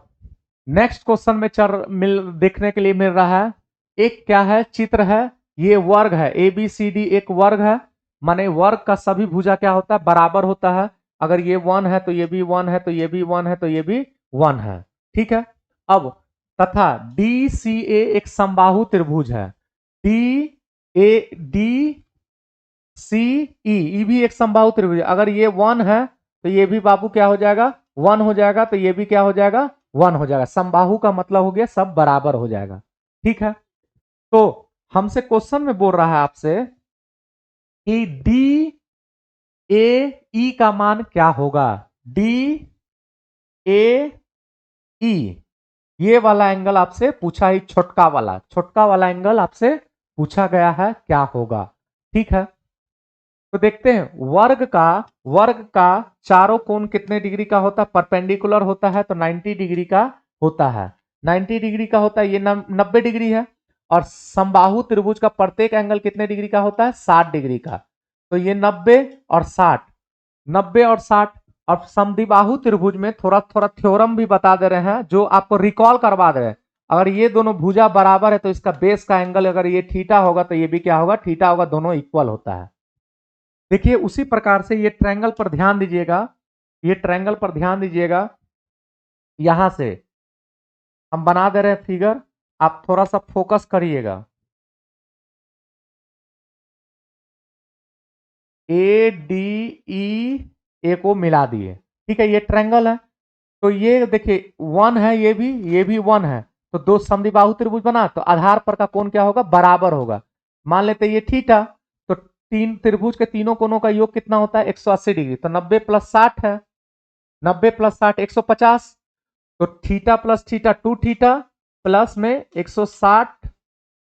Speaker 1: नेक्स्ट क्वेश्चन में देखने के लिए मिल रहा है, एक क्या है, चित्र है, ये वर्ग है, ए बी सी डी एक वर्ग है, माने वर्ग का सभी भुजा क्या होता है, बराबर होता है। अगर ये 1 है तो ये भी 1 है, तो ये भी 1 है, तो ये भी 1 है। ठीक है। अब तथा डी सी ए एक समबाहु त्रिभुज है, डी ए डी सी ई भी एक समबाहु त्रिभुज है। अगर ये 1 है तो ये भी बाबू क्या हो जाएगा, 1 हो जाएगा, तो ये भी क्या हो जाएगा, 1 हो जाएगा। समबाहु का मतलब हो गया सब बराबर हो जाएगा। ठीक है। तो हमसे क्वेश्चन में बोल रहा है आपसे कि डी ए ई का मान क्या होगा, डी ए ई ये वाला एंगल आपसे पूछा ही, छोटका वाला एंगल आपसे पूछा गया है क्या होगा। ठीक है। तो देखते हैं वर्ग का चारों कोण कितने डिग्री का होता है, परपेंडिकुलर होता है तो 90 डिग्री का होता है, 90 डिग्री का होता है, ये 90 डिग्री है। और समबाहु त्रिभुज का प्रत्येक एंगल कितने डिग्री का होता है, 60 डिग्री का। तो ये 90 और 60, 90 और 60। अब समद्विबाहु त्रिभुज में थोड़ा थोड़ा थ्योरम भी बता दे रहे हैं जो आपको रिकॉल करवा दे रहे हैं। अगर ये दोनों भुजा बराबर है तो इसका बेस का एंगल अगर ये थीटा होगा तो ये भी क्या होगा, थीटा होगा, दोनों इक्वल होता है। देखिए उसी प्रकार से ये ट्रायंगल पर ध्यान दीजिएगा, ये ट्रायंगल पर ध्यान दीजिएगा, यहां से हम बना दे रहे हैं फिगर, आप थोड़ा सा फोकस करिएगा। ए डी ई ए को मिला दिए, ठीक है, ये ट्रायंगल है। तो ये देखिए 1 है, ये भी 1 है, तो दो समद्विबाहु त्रिभुज बना, तो आधार पर का कोण क्या होगा, बराबर होगा। मान लेते ये थीटा, तो तीन त्रिभुज के तीनों कोणों का योग कितना होता है, 180 डिग्री। तो 90 प्लस 60 है, 90 प्लस 60 150। तो theta plus theta 2 theta plus में 160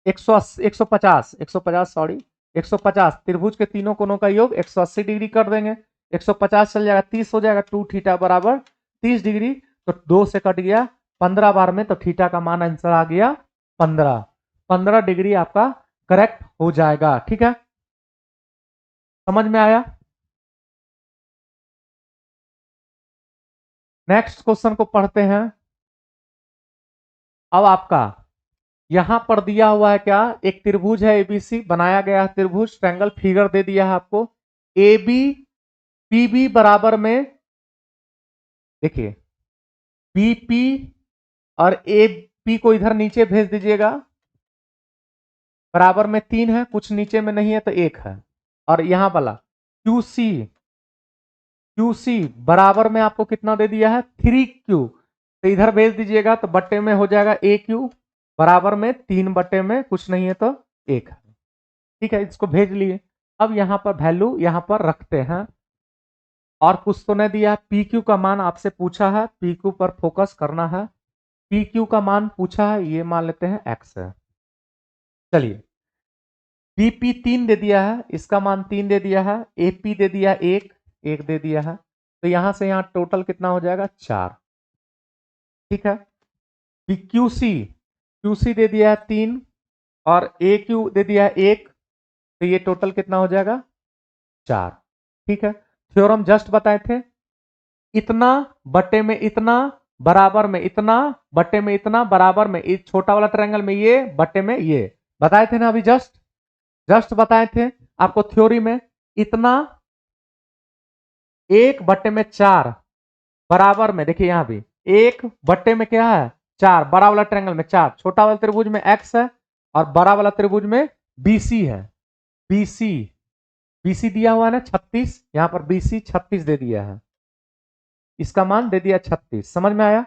Speaker 1: 150 सॉरी 150, त्रिभुज के तीनों कोणों का योग 180 डिग्री कर देंगे, 150 चल जाएगा, 30 हो जाएगा, 2 थीटा बराबर 30 डिग्री। तो 2 से कट गया 15 बार में, तो थीटा का मान आंसर आ गया 15 डिग्री आपका करेक्ट हो जाएगा। ठीक है, समझ में आया। नेक्स्ट क्वेश्चन को पढ़ते हैं। अब आपका यहां पर दिया हुआ है क्या, एक त्रिभुज है एबीसी, बनाया गया है त्रिभुज, ट्रायंगल फिगर दे दिया है आपको। ए बी पी बी बराबर में, देखिए बीपी और ए पी को इधर नीचे भेज दीजिएगा, बराबर में 3 है, कुछ नीचे में नहीं है तो 1 है। और यहां वाला क्यूसी, क्यूसी बराबर में आपको कितना दे दिया है, 3Q, तो इधर भेज दीजिएगा, तो बट्टे में हो जाएगा AQ, बराबर में 3 बट्टे में कुछ नहीं है तो 1 है। ठीक है, इसको भेज लिए। अब यहां पर वैल्यू यहां पर रखते हैं, और कुछ तो नहीं दिया, PQ का मान आपसे पूछा है, PQ पर फोकस करना है। PQ का मान पूछा है, ये मान लेते हैं x है। चलिए BP 3 दे दिया है, इसका मान 3 दे दिया है, AP दे दिया 1 दे दिया है, तो यहां से यहां टोटल कितना हो जाएगा, 4। ठीक है, QC दे दिया है 3 और AQ दे दिया है 1, तो ये टोटल कितना हो जाएगा, 4। ठीक है, थ्योरम जस्ट बताए थे, इतना बट्टे में इतना बराबर में इतना बट्टे में इतना बराबर में, इस छोटा वाला ट्रायंगल में ये बट्टे में ये बताए थे ना, अभी जस्ट बताए थे आपको थ्योरी में। इतना 1/4 बराबर में, देखिए यहां भी 1 में क्या है, 4, बड़ा वाला ट्रायंगल में 4, छोटा वाला त्रिभुज में x है, और बड़ा वाला त्रिभुज में BC है, BC दिया हुआ है ना 36, यहां पर BC 36 दे दिया है, इसका मान दे दिया 36। समझ में आया।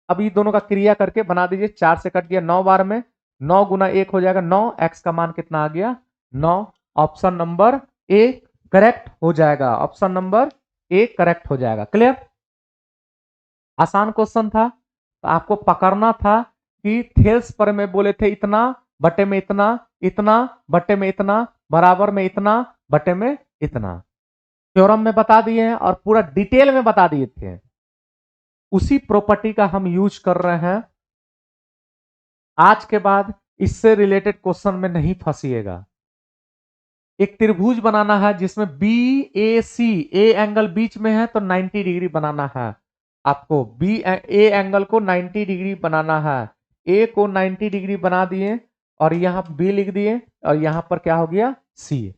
Speaker 1: अब ये दोनों का क्रिया करके बना दीजिए, 4 से कट गया 9 बार में, 9 गुना 1 हो जाएगा 9, x का मान कितना आ गया 9। ऑप्शन नंबर ए करेक्ट हो जाएगा, ऑप्शन नंबर ए करेक्ट हो जाएगा। क्लियर, आसान क्वेश्चन था, तो आपको पकड़ना था कि थेल्स पर में बोले थे इतना बटे में इतना, इतना बटे में इतना, बराबर में इतना बटे में इतना, थ्योरम में बता दिए हैं और पूरा डिटेल में बता दिए थे। उसी प्रॉपर्टी का हम यूज कर रहे हैं। आज के बाद इससे रिलेटेड क्वेश्चन में नहीं फंसिएगा। एक त्रिभुज बनाना है जिसमें BAC, ए एंगल बीच में है तो 90 डिग्री बनाना है, आपको बी ए एंगल को 90 डिग्री बनाना है। ए को 90 डिग्री बना दिए और यहाँ बी लिख दिए और यहाँ पर क्या हो गया सी।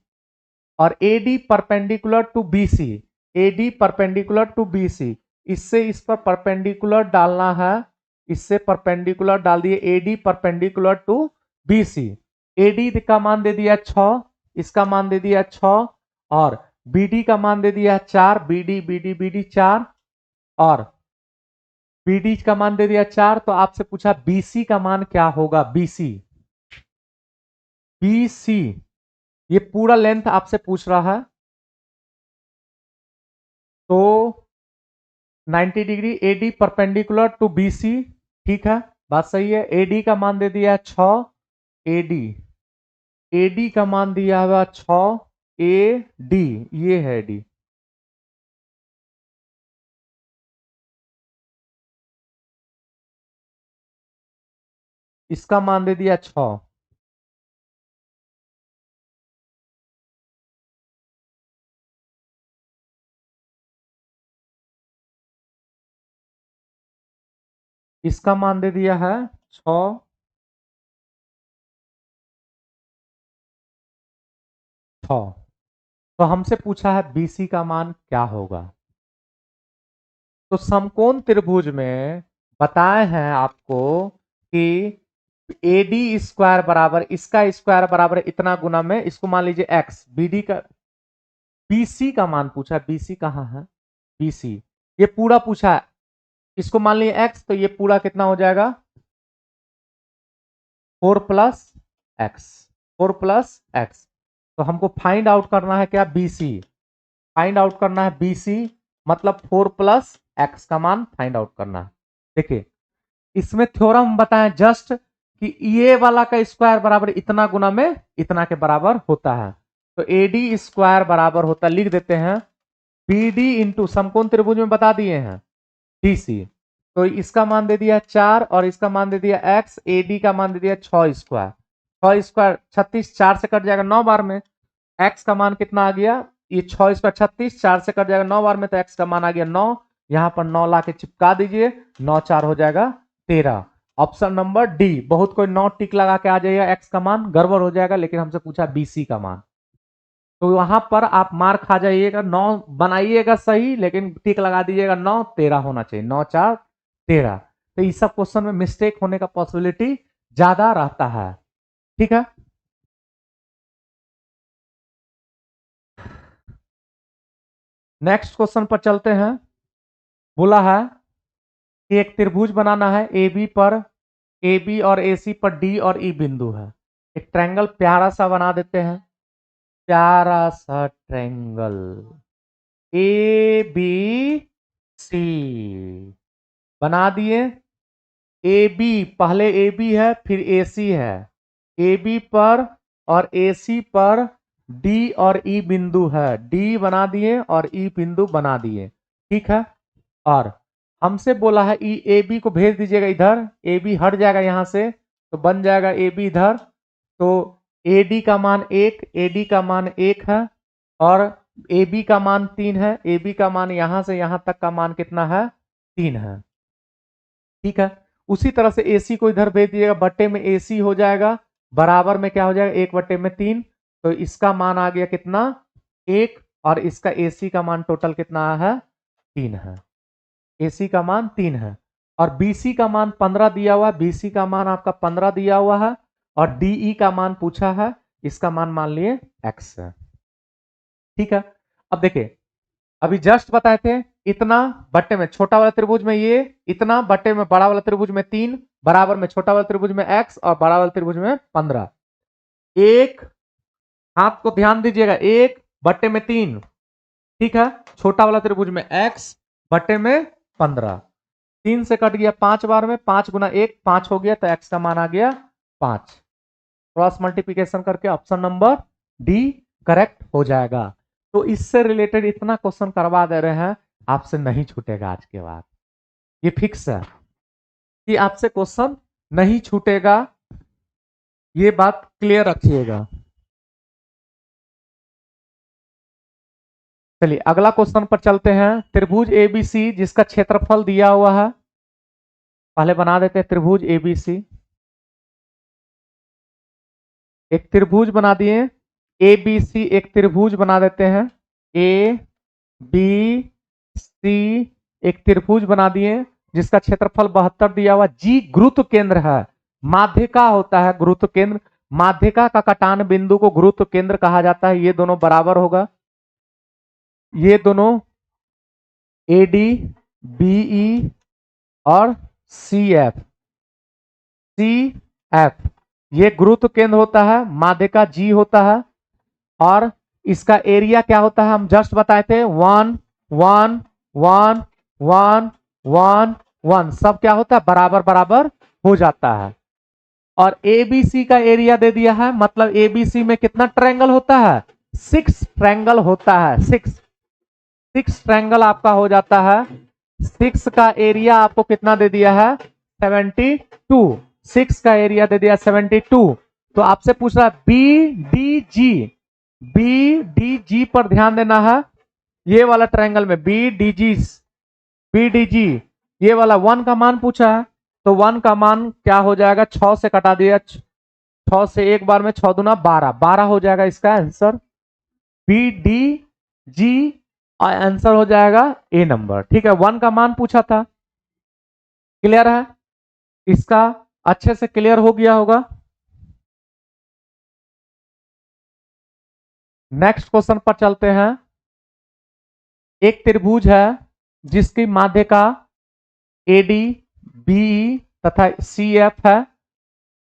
Speaker 1: और AD perpendicular to BC, AD perpendicular to BC, इससे इस पर परपेंडिकुलर डालना है, इससे परपेंडिकुलर डाल दिए AD perpendicular to BC। AD का मान दे दिया 6, इसका मान दे दिया 6 और BD का मान दे दिया 4, BD 4 और BD का मान दे दिया 4। तो आपसे पूछा BC का मान क्या होगा, BC ये पूरा लेंथ आपसे पूछ रहा है। तो 90 degree AD perpendicular to BC, ठीक है, बात सही है। AD का मान दे दिया 6, AD का मान दिया हुआ 6, AD ये है AD। इसका मान दे दिया 6। इसका मान दे दिया है 6, तो हमसे पूछा है BC का मान क्या होगा। तो समकोण त्रिभुज में बताए हैं आपको कि AD स्क्वायर बराबर इसका स्क्वायर बराबर इतना गुना में इसको मान लीजिए x, BD का BC का मान पूछा है। BC कहाँ है, BC ये पूरा पूछा है, इसको मान लीजिए x, तो ये पूरा कितना हो जाएगा 4 प्लस एक्स, 4 प्लस एक्स। तो हमको फाइंड आउट करना है क्या BC, फाइंड आउट करना है BC मतलब 4 प्लस एक्स का मान फाइंड आउट करना है। देखिए इसमें थ्योरम बताएं जस्ट कि ये वाला का स्क्वायर बराबर इतना गुना में इतना के बराबर होता है। तो AD स्क्वायर बराबर होता है, लिख देते हैं BD इंटू समकोण त्रिभुज में बता दिए हैं DC। तो इसका मान दे दिया 4 और इसका मान दे दिया x, AD का मान दे दिया 6 स्क्वायर, 6 स्क्वायर 36, 4 से कट जाएगा 9 बार में। x का मान कितना आ गया, ये 6 स्क्वायर 36, 4 से कट जाएगा 9 बार में, तो x का मान आ गया 9। यहां पर 9 ला के चिपका दीजिए, 9 4 हो जाएगा 13। Option number D. बहुत कोई 9 टिक लगा के आ जाएगा, x का मान गड़बड़ हो जाएगा, लेकिन हमसे पूछा BC का मान। तो वहां पर आप मार खा जाइएगा, 9 बनाइएगा सही लेकिन टिक लगा दीजिएगा 9, 13 होना चाहिए, 9 4 13। तो इस सब क्वेश्चन में मिस्टेक होने का पॉसिबिलिटी ज्यादा रहता है, ठीक है। नेक्स्ट क्वेश्चन पर चलते हैं। बोला है कि एक त्रिभुज बनाना है AB पर, AB और AC पर D और E बिंदु है। एक ट्रायंगल प्यारा सा बना देते हैं, प्यारा सा ट्रायंगल ABC बना दिए। AB पहले AB है फिर AC है, AB पर और AC पर D और E बिंदु है, D बना दिए और E बिंदु बना दिए, ठीक है। और हमसे बोला है AB को भेज दीजिएगा इधर, AB हट जाएगा यहां से तो बन जाएगा AB इधर। तो AD का मान 1, AD का मान 1 है और AB का मान 3 है, AB का मान यहां से यहां तक का मान कितना है 3 है, ठीक है। उसी तरह से AC को इधर भेज दीजिएगा, बट्टे में AC हो जाएगा, बराबर में क्या हो जाएगा 1/3। तो इसका मान आ गया कितना 1 और इसका AC का मान टोटल कितना है 3 है, AC का मान 3 है। और BC का मान 15 दिया हुआ है, BC का मान आपका 15 दिया हुआ है और DE का मान पूछा है, इसका मान लिए x है, ठीक है। अब देखिए अभी जस्ट बताए थे इतना बट्टे में छोटा वाला त्रिभुज में ये इतना, बट्टे में बड़ा वाला त्रिभुज में 3, बराबर में छोटा वाला त्रिभुज में x और बड़ा वाला त्रिभुज में 15। एक हाथ को ध्यान दीजिएगा, 1/3, ठीक है। छोटा वाला त्रिभुज में x बट्टे में 15, 3 से कट गया 5 बार में, 5 गुना 1 5 हो गया, तो x का मान आ गया 5। क्रॉस मल्टीप्लिकेशन करके ऑप्शन नंबर डी करेक्ट हो जाएगा। तो इससे रिलेटेड इतना क्वेश्चन करवा दे रहे हैं, आपसे नहीं छूटेगा आज के बाद, ये फिक्स है कि आपसे क्वेश्चन नहीं छूटेगा, ये बात क्लियर रखिएगा। चलिए अगला क्वेश्चन पर चलते हैं। त्रिभुज एबीसी जिसका क्षेत्रफल दिया हुआ है, पहले बना देते हैं त्रिभुज एबीसी। एक त्रिभुज बना दिए, एबीसी एक त्रिभुज बना देते हैं, ए बी सी एक त्रिभुज बना दिए जिसका क्षेत्रफल 72 दिया हुआ। जी गुरुत्व केंद्र है, माध्यिका होता है गुरुत्व केंद्र, माध्यिका का कटान बिंदु को गुरुत्व केंद्र कहा जाता है। ये दोनों बराबर होगा, ये दोनों एडी बीई और सी एफ ये गुरुत्व केंद्र होता है, माध्यिका जी होता है, और इसका एरिया क्या होता है हम जस्ट बताए थे, 1 1 1 1 1 1 सब क्या होता है बराबर बराबर हो जाता है। और एबीसी का एरिया दे दिया है, मतलब एबीसी में कितना ट्रायंगल होता है, 6 ट्रायंगल होता है, 6 ट्रायंगल आपका हो जाता है। 6 का एरिया आपको कितना दे दिया है, 72। 6 का एरिया दे दिया 72। तो आपसे पूछ रहा है बी डी जी पर ध्यान देना है। ये वाला ट्रायंगल में बी डी जी ये वाला 1 का मान पूछा है, तो 1 का मान क्या हो जाएगा, 6 से कटा दिया, 6 से एक बार में 6 दूना 12, 12 हो जाएगा इसका आंसर बी डी जी, और आंसर हो जाएगा ए नंबर। ठीक है, 1 का मान पूछा था। क्लियर है, इसका अच्छे से क्लियर हो गया होगा। नेक्स्ट क्वेश्चन पर चलते हैं। एक त्रिभुज है जिसकी माध्यिका एडी बी तथा सी एफ है।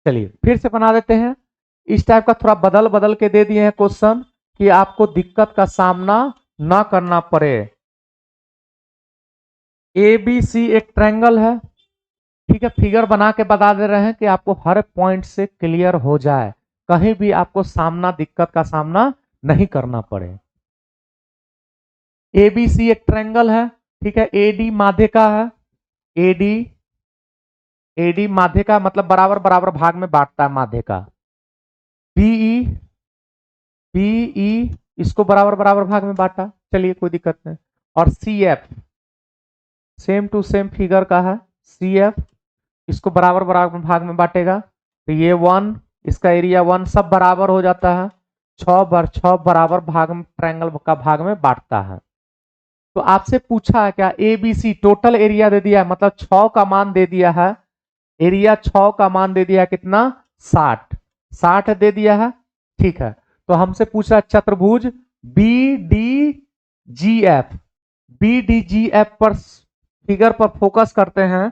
Speaker 1: चलिए फिर से बना देते हैं, इस टाइप का थोड़ा बदल बदल के दे दिए हैं क्वेश्चन कि आपको दिक्कत का सामना ना करना पड़े। ए बी सी एक ट्रायंगल है, ठीक है, फिगर बना के बता दे रहे हैं कि आपको हर पॉइंट से क्लियर हो जाए, कहीं भी आपको दिक्कत का सामना नहीं करना पड़े। एबीसी एक ट्रायंगल है, ठीक है, एडी माध्यिका है, एडी माध्यिका मतलब बराबर बराबर भाग में बांटता है माध्यिका। बीई इसको बराबर बराबर भाग में बांटा, चलिए कोई दिक्कत नहीं। और C F same to same figure का है, सी एफ इसको बराबर बराबर भाग में बांटेगा, तो ये 1 इसका एरिया 1 सब बराबर हो जाता है, 6 बार 6 बराबर भाग में ट्रायंगल का भाग में बांटता है। तो आपसे पूछा है क्या, A B C total area दे दिया है, मतलब 6 का मान दे दिया है, एरिया 6 का मान दे दिया है कितना, 60 दे दिया है। ठीक है, तो हमसे पूछा चतुर्भुज बी डी जी एफ पर फिगर पर फोकस करते हैं।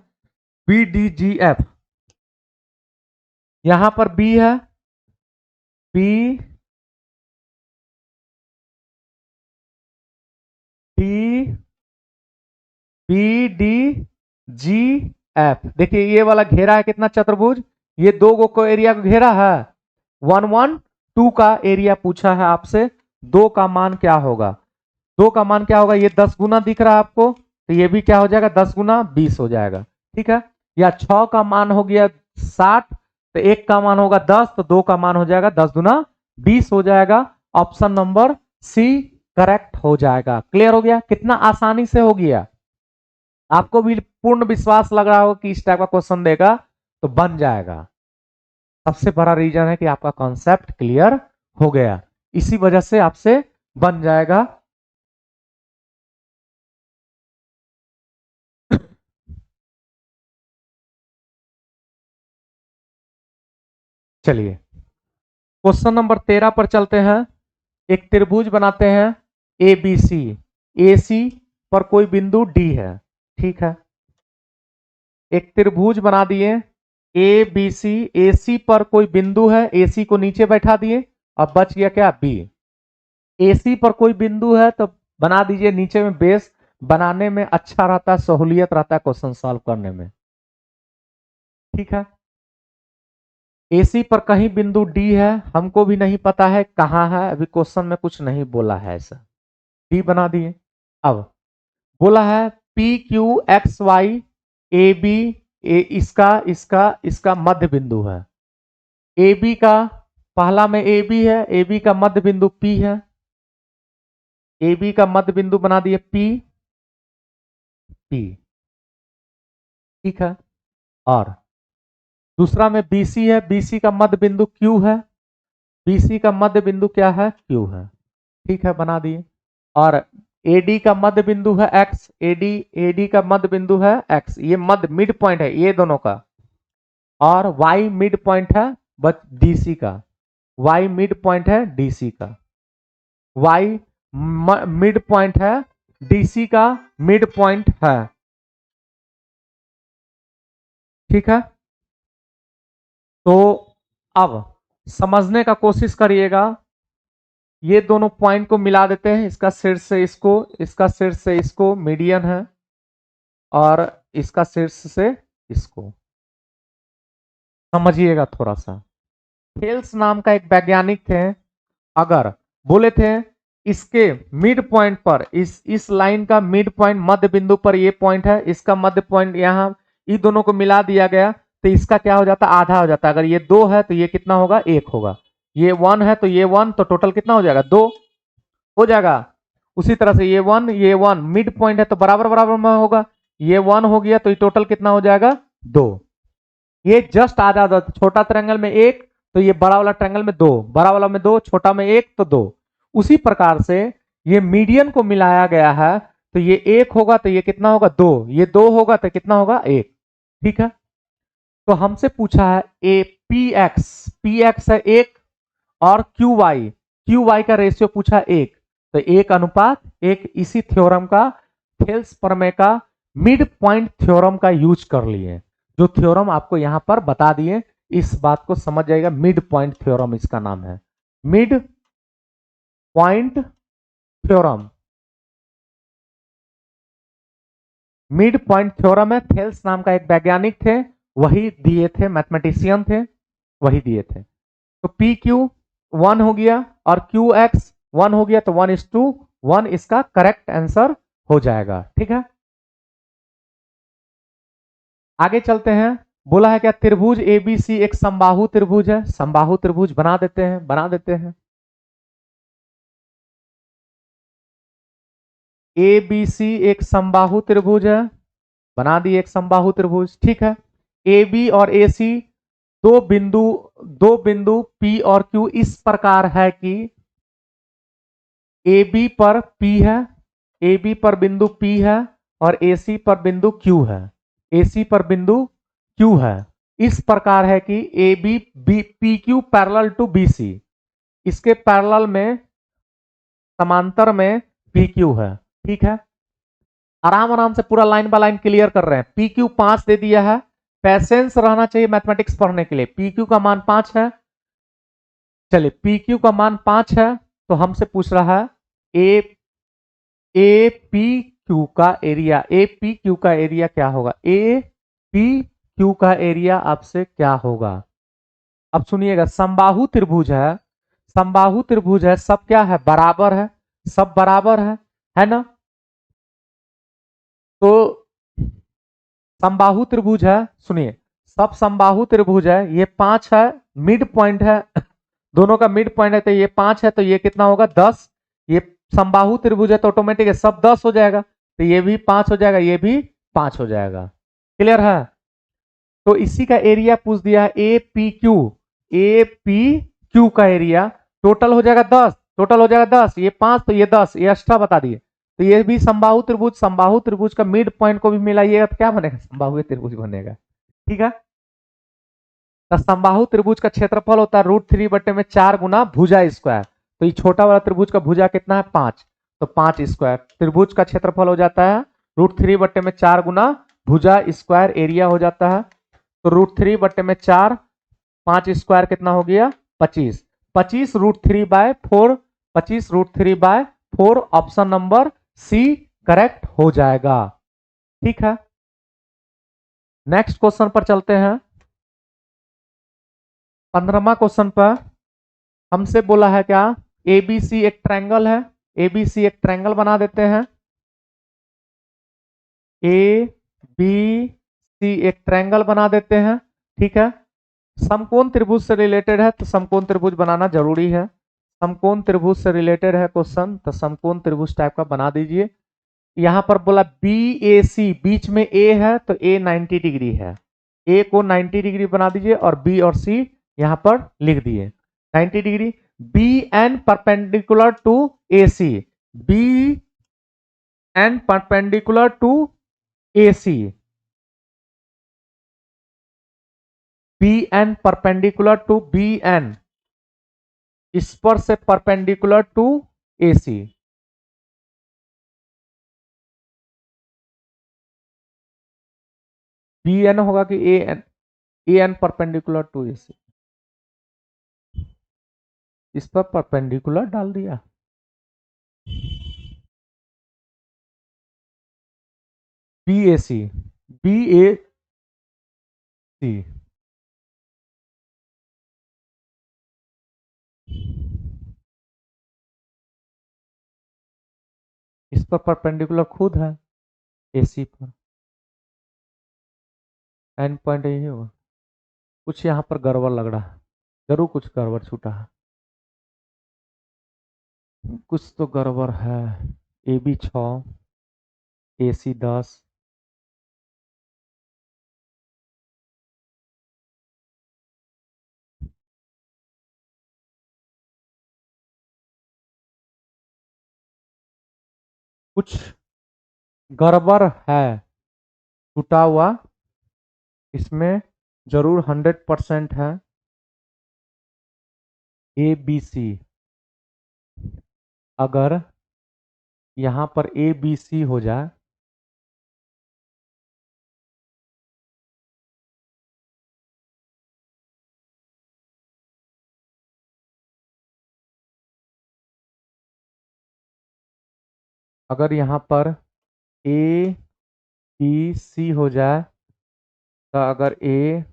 Speaker 1: बी डी जी एफ, यहां पर बी है, B D B D G F, देखिए ये वाला घेरा है कितना चतुर्भुज, ये दो गो को एरिया को घेरा है, 1 1 2 का एरिया पूछा है आपसे, 2 का मान क्या होगा, 2 का मान क्या होगा, ये 10 गुना दिख रहा है आपको, तो ये भी क्या हो जाएगा 10 गुना 20 हो जाएगा। ठीक है, या 6 का मान हो गया 60, तो 1 का मान होगा 10, तो 2 का मान हो जाएगा 10 गुना 20 हो जाएगा। ऑप्शन नंबर सी करेक्ट हो जाएगा। क्लियर हो गया, कितना आसानी से हो गया, आपको भी पूर्ण विश्वास लग रहा होगा कि इस टाइप का क्वेश्चन देगा तो बन जाएगा। सबसे बड़ा रीजन है कि आपका कॉन्सेप्ट क्लियर हो गया, इसी वजह से आपसे बन जाएगा। चलिए क्वेश्चन नंबर 13 पर चलते हैं। एक त्रिभुज बनाते हैं A B C, A C पर कोई बिंदु डी है, ठीक है, एक त्रिभुज बना दिए ए बी सी, ए सी पर कोई बिंदु है, ए सी को नीचे बैठा दिए, अब बच गया क्या बी। ए सी पर कोई बिंदु है तो बना दीजिए नीचे में, बेस बनाने में अच्छा रहता है, सहूलियत रहता है क्वेश्चन सॉल्व करने में। ठीक है, एसी पर कहीं बिंदु डी है, हमको भी नहीं पता है कहां है, अभी क्वेश्चन में कुछ नहीं बोला है ऐसा, डी बना दिए। अब बोला है P Q X Y A B, इसका इसका इसका मध्य बिंदु है, ए बी का पहला में ए बी है, ए बी का मध्य बिंदु पी है, ए बी का मध्य बिंदु बना दिए पी, पी, ठीक है। और दूसरा में बीसी है, बीसी का मध्य बिंदु क्यू है, बीसी का मध्य बिंदु क्या है, क्यू है, ठीक है, बना दिए। और एडी का मध्य बिंदु है एक्स, एडी, एडी का मध्य बिंदु है एक्स, ये मध्य मिड पॉइंट है ये दोनों का। और वाई मिड पॉइंट है बस डीसी का, वाई मिड पॉइंट है डीसी का, वाई मिड पॉइंट है डीसी का, मिड पॉइंट है, ठीक है। तो अब समझने का कोशिश करिएगा, ये दोनों पॉइंट को मिला देते हैं, इसका शीर्ष से इसको, इसका शीर्ष से इसको मीडियन है, और इसका शीर्ष से इसको, समझिएगा थोड़ा सा। थेल्स नाम का एक वैज्ञानिक थे, अगर बोले थे इसके मिड पॉइंट पर, इस लाइन का मिड पॉइंट मध्य बिंदु पर ये पॉइंट है, इसका मध्य पॉइंट यहाँ, इन दोनों को मिला दिया गया तो इसका क्या हो जाता, आधा हो जाता। अगर ये 2 है तो ये कितना होगा, 1 होगा। ये 1 है तो ये 1, तो टोटल कितना हो जाएगा, 2 हो जाएगा। उसी तरह से ये 1, ये 1 मिड पॉइंट है तो बराबर बराबर में होगा, ये 1 हो गया तो ये टोटल कितना हो जाएगा, 2। ये जस्ट आधा, छोटा ट्रायंगल में 1 तो ये बड़ा वाला ट्रायंगल में 2, बड़ा वाला में 2, छोटा में 1 तो 2। उसी प्रकार से ये मीडियन को मिलाया गया है तो ये 1 होगा तो ये कितना होगा, 2, ये 2 होगा तो कितना होगा, 1, ठीक है। तो हमसे पूछा है A P x, P x है 1, और क्यू वाई का रेशियो पूछा 1, तो 1 अनुपात 1। इसी थ्योरम का, थेल्स प्रमेय का मिड पॉइंट थ्योरम का यूज कर लिए, जो थ्योरम आपको यहां पर बता दिए, इस बात को समझ जाएगा। मिड पॉइंट थ्योरम इसका नाम है, mid point theorem, mid point theorem है। थेल्स नाम का एक वैज्ञानिक थे, वही दिए थे, मैथमेटिशियन थे, वही दिए थे। तो पी क्यू 1 हो गया और क्यू एक्स 1 हो गया, तो 1:1 इसका करेक्ट आंसर हो जाएगा, ठीक है। आगे चलते हैं, बोला है क्या, त्रिभुज एबीसी एक समबाहु त्रिभुज है, समबाहु त्रिभुज बना देते हैं, बना देते हैं। एबीसी एक समबाहु त्रिभुज है, बना दिए एक समबाहु त्रिभुज, ठीक है। ए बी और ए सी दो बिंदु पी और क्यू इस प्रकार है कि ए बी पर पी है, ए बी पर बिंदु पी है, और ए सी पर बिंदु क्यू है, ए सी पर बिंदु क्यू है। इस प्रकार है कि A B P Q parallel to B C, इसके पैरेलल में, समांतर में पी क्यू है, ठीक है। आराम आराम से पूरा लाइन बाय लाइन क्लियर कर रहे हैं। पी क्यू 5 दे दिया है, पैसेंस रहना चाहिए मैथमेटिक्स पढ़ने के लिए। पी क्यू का मान 5 है, चलिए पी क्यू का मान 5 है, तो हमसे पूछ रहा है ए पी क्यू का एरिया, ए पी क्यू का एरिया क्या होगा, ए पी क्यू का एरिया आपसे क्या होगा। अब सुनिएगा, समबाहु त्रिभुज है, समबाहु त्रिभुज है, सब क्या है, बराबर है, सब बराबर है ना। तो समबाहु त्रिभुज है, सुनिए, सब समबाहु त्रिभुज है, ये 5 है, मिड पॉइंट है, दोनों का मिड पॉइंट है, तो ये 5 है तो ये कितना होगा, 10। ये समबाहु त्रिभुज है तो ऑटोमेटिक है, सब 10 हो जाएगा, तो ये भी 5 हो जाएगा, ये भी 5 हो जाएगा, क्लियर है। तो इसी का एरिया पूछ दिया है, A P Q, A P Q का एरिया टोटल हो जाएगा 10, टोटल हो जाएगा 10, ये 5 तो ये 10, ये एक्स्ट्रा बता दिए। तो ये भी समबाहु त्रिभुज, समबाहु त्रिभुज का मिड पॉइंट को भी मिलाइएगा तो क्या बनेगा, समबाहु त्रिभुज बनेगा, ठीक है। तो समबाहु त्रिभुज का क्षेत्रफल होता है √3/4 गुना भुजा स्क्वायर। तो ये छोटा वाला त्रिभुज का भुजा कितना है, 5, तो 5 स्क्वायर। त्रिभुज का क्षेत्रफल हो जाता है √3/4 गुना भुजा स्क्वायर, एरिया हो जाता है, तो √3/4, 5 स्क्वायर कितना हो गया, 25, 25√3/4, 25√3/4, ऑप्शन नंबर सी करेक्ट हो जाएगा, ठीक है। नेक्स्ट क्वेश्चन पर चलते हैं। 15वां क्वेश्चन पर हमसे बोला है क्या, एबीसी एक ट्रायंगल है, एबीसी एक ट्रायंगल बना देते हैं, ए बी सी एक ट्रायंगल बना देते हैं, ठीक है। समकोण त्रिभुज से रिलेटेड है तो समकोण त्रिभुज बनाना जरूरी है। समकोण त्रिभुज से रिलेटेड है क्वेश्चन, तो समकोण त्रिभुज टाइप का बना दीजिए। यहां पर बोला बी ए सी, बीच में ए है तो ए 90 डिग्री है, ए को 90 डिग्री बना दीजिए और बी और सी यहां पर लिख दिए 90 degree. B N perpendicular to A C, B N perpendicular to A C, B N perpendicular to B N, इस पर से perpendicular to A C. B N होगा कि A N perpendicular to A C, इस पर perpendicular डाल दिया। B ए C, B ए C, इस पर परपेंडिकुलर खुद है ए सी पर, एंड पॉइंट यही होगा। कुछ यहाँ पर गड़बड़ लग रहा है, जरूर कुछ गड़बड़ छूटा है, कुछ तो गड़बड़ है। ए बी 6, ए सी 10, कुछ गड़बड़ है छूटा हुआ, इसमें जरूर 100% है। ए बी सी, अगर यहां पर ए बी सी हो जाए अगर यहां पर ए बी सी हो जाए तो अगर ए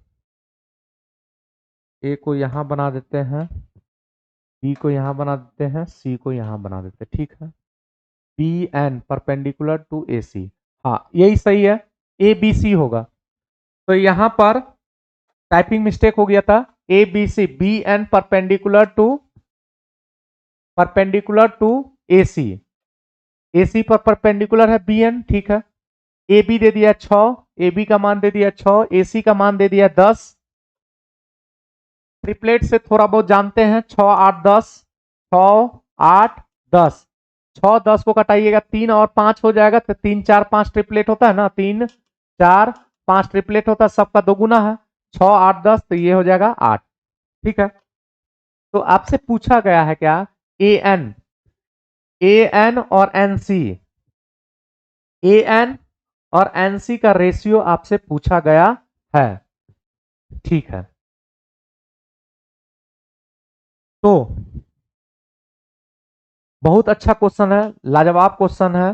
Speaker 1: को यहां बना देते हैं, बी को यहां बना देते हैं, सी को यहां बना देते हैं, ठीक है। B N perpendicular to A सी, हाँ यही सही है, ए बी सी होगा। तो यहां पर टाइपिंग मिस्टेक हो गया था, A B C, B N perpendicular to A C, A C पर परपेंडिकुलर है बी एन, ठीक है। ए बी दे दिया 6, ए बी का मान दे दिया 6, ए सी का मान दे दिया 10। ट्रिपलेट से थोड़ा बहुत जानते हैं, 6 8 10, 6 8 10, 6 10 को कटाइएगा 3 और 5 हो जाएगा, तो 3 4 5 ट्रिपलेट होता है ना, 3 4 5 ट्रिपलेट होता है, सबका दोगुना है, 6 8 10, तो ये हो जाएगा 8, ठीक है। तो आपसे पूछा गया है क्या, ए एन और एन सी, ए एन और एन सी का रेशियो आपसे पूछा गया है, ठीक है। तो बहुत अच्छा क्वेश्चन है, लाजवाब क्वेश्चन है,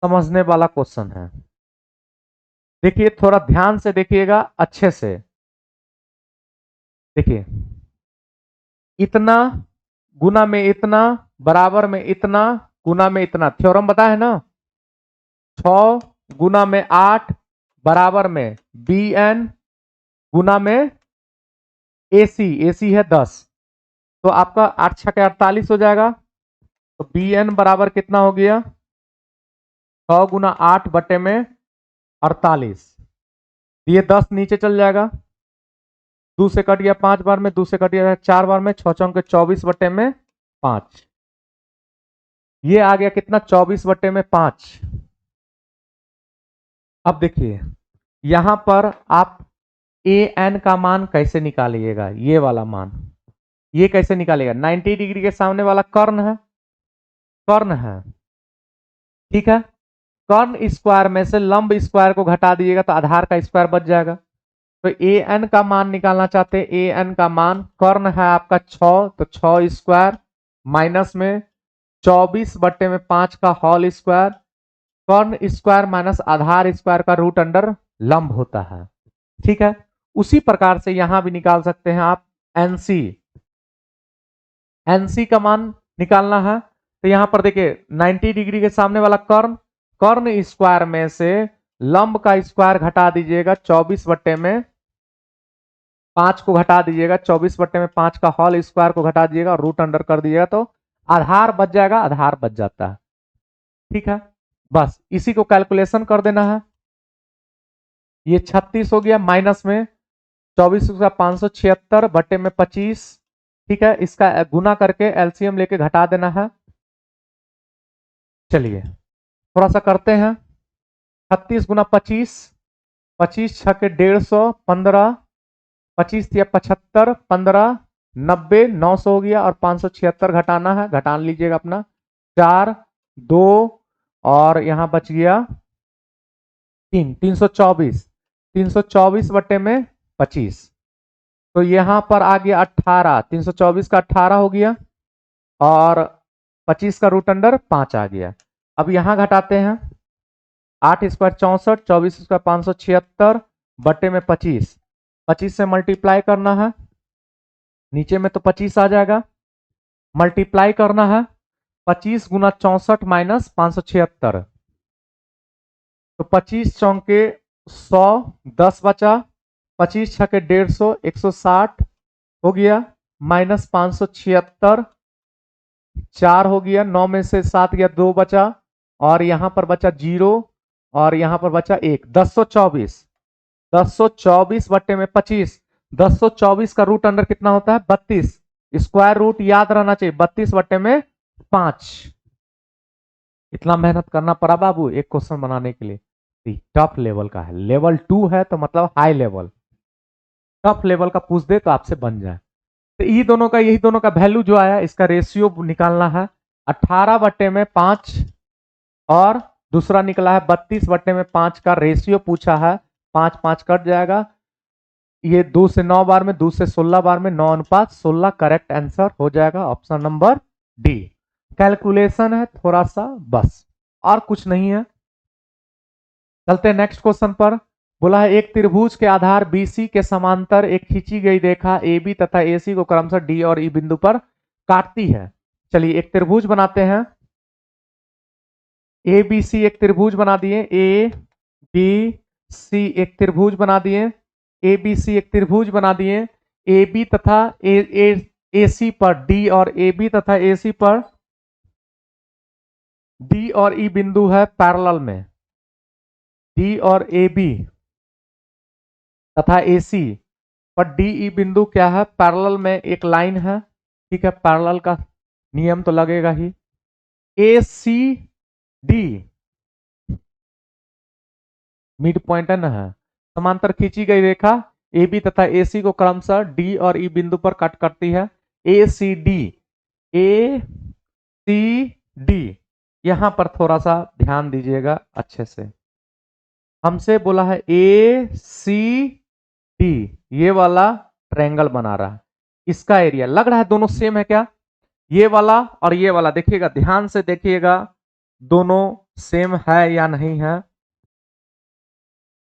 Speaker 1: समझने वाला क्वेश्चन है। देखिए थोड़ा ध्यान से देखिएगा, अच्छे से देखिए, इतना गुना में इतना बराबर में इतना गुना में इतना, थ्योरम बताया है ना, 6 गुना में 8 बराबर में बी एन गुना में ए सी है 10, तो आपका 8 6 के 48 हो जाएगा। तो बी एन बराबर कितना हो गया, 6 गुना 8 बटे में 48, ये 10 नीचे चल जाएगा, 2 से कट गया 5 बार में, 2 से कट गया 4 बार में, 6 चौके 24 बटे में 5, ये आ गया कितना, 24 बटे में 5। अब देखिए यहां पर आप ए एन का मान कैसे निकालिएगा, ये वाला मान, ये कैसे निकालेगा, 90 डिग्री के सामने वाला कर्ण है, कर्ण है, ठीक है। कर्ण स्क्वायर में से लंब स्क्वायर को घटा दीजिएगा तो आधार का स्क्वायर बच जाएगा। तो ए एन का मान निकालना चाहते हैं, ए एन का मान, कर्ण है आपका 6, तो 6 स्क्वायर माइनस में 24 बटे में 5 का होल स्क्वायर, कर्ण स्क्वायर माइनस आधार स्क्वायर का रूट अंडर लंब होता है, ठीक है। उसी प्रकार से यहां भी निकाल सकते हैं आप एनसी, एनसी का मान निकालना है, तो यहां पर देखिए 90 डिग्री के सामने वाला कर्ण, कर्ण स्क्वायर में से लंब का स्क्वायर घटा दीजिएगा 24 बटे में 5 को घटा दीजिएगा, 24/5 का होल स्क्वायर को घटा दीजिएगा और रूट अंडर कर दीजिएगा तो आधार बच जाएगा, आधार बच जाता है। ठीक है, बस इसी को कैलकुलेशन कर देना है। ये 36 हो गया, माइनस में 24,576/25। ठीक है, इसका गुना करके एलसीएम लेके घटा देना है। चलिए थोड़ा सा करते हैं। 36 गुना 25, 25 छके 150, 15, 25 या 75, 15, 90, 900 हो गया और 576 घटाना है, घटा लीजिएगा अपना। 4, 2 और यहां बच गया 3, 324, 324/25। तो यहां पर आ गया 18, 324 का 18 हो गया और 25 का रूट अंडर 5 आ गया। अब यहां घटाते हैं, 8 स्क्वायर 64, 24 स्क्वायर 576/25, 25 से मल्टीप्लाई करना है, नीचे में तो 25 आ जाएगा, मल्टीप्लाई करना है 25 गुना 64 माइनस 576, तो 25 चौके 100, 10 बचा, 25 छके 150, 160 हो गया, माइनस 576, 4 हो गया, 9 में से 7 गया, 2 बचा और यहां पर बचा 0 और यहां पर बचा 1, 1024, 1024/25, 1024 का रूट अंडर कितना होता है 32, स्क्वायर रूट याद रहना चाहिए 32/5। इतना मेहनत करना पड़ा बाबू एक क्वेश्चन बनाने के लिए, टफ लेवल का है, लेवल 2 है तो मतलब हाई लेवल, टफ लेवल का पूछ दे तो आपसे बन जाए। तो यही दोनों का वैल्यू जो आया इसका रेशियो निकालना है, 18/5 और दूसरा निकला है 32/5 का रेशियो पूछा है, 5 5 कट जाएगा, ये 2 से 9 बार में, 2 से 16 बार में, 9:16 करेक्ट आंसर हो जाएगा ऑप्शन नंबर डी। कैलकुलेशन है थोड़ा सा बस, और कुछ नहीं है। चलते हैं नेक्स्ट क्वेश्चन पर। बोला है एक त्रिभुज के आधार BC के समांतर एक खींची गई रेखा AB तथा AC को क्रमशः D और E बिंदु पर काटती है। चलिए एक त्रिभुज बनाते हैं, ABC एक त्रिभुज बना दिए, ABC एक त्रिभुज बना दिए, ABC एक त्रिभुज बना दिए, AB तथा AC पर D और AB तथा AC पर D और E बिंदु है पैरेलल में, D और AB तथा AC पर DE बिंदु क्या है पैरेलल में एक लाइन है। ठीक है, पैरेलल का नियम तो लगेगा ही। ACD मिड पॉइंट है ना, है समांतर खींची गई रेखा AB तथा AC को क्रमशः D और E बिंदु पर कट करती है। ACD यहां पर थोड़ा सा ध्यान दीजिएगा अच्छे से, हमसे बोला है ACD ये वाला ट्रायंगल बना रहा है, इसका एरिया लग रहा है दोनों सेम है क्या, ये वाला और ये वाला देखिएगा, ध्यान से देखिएगा दोनों सेम है या नहीं है,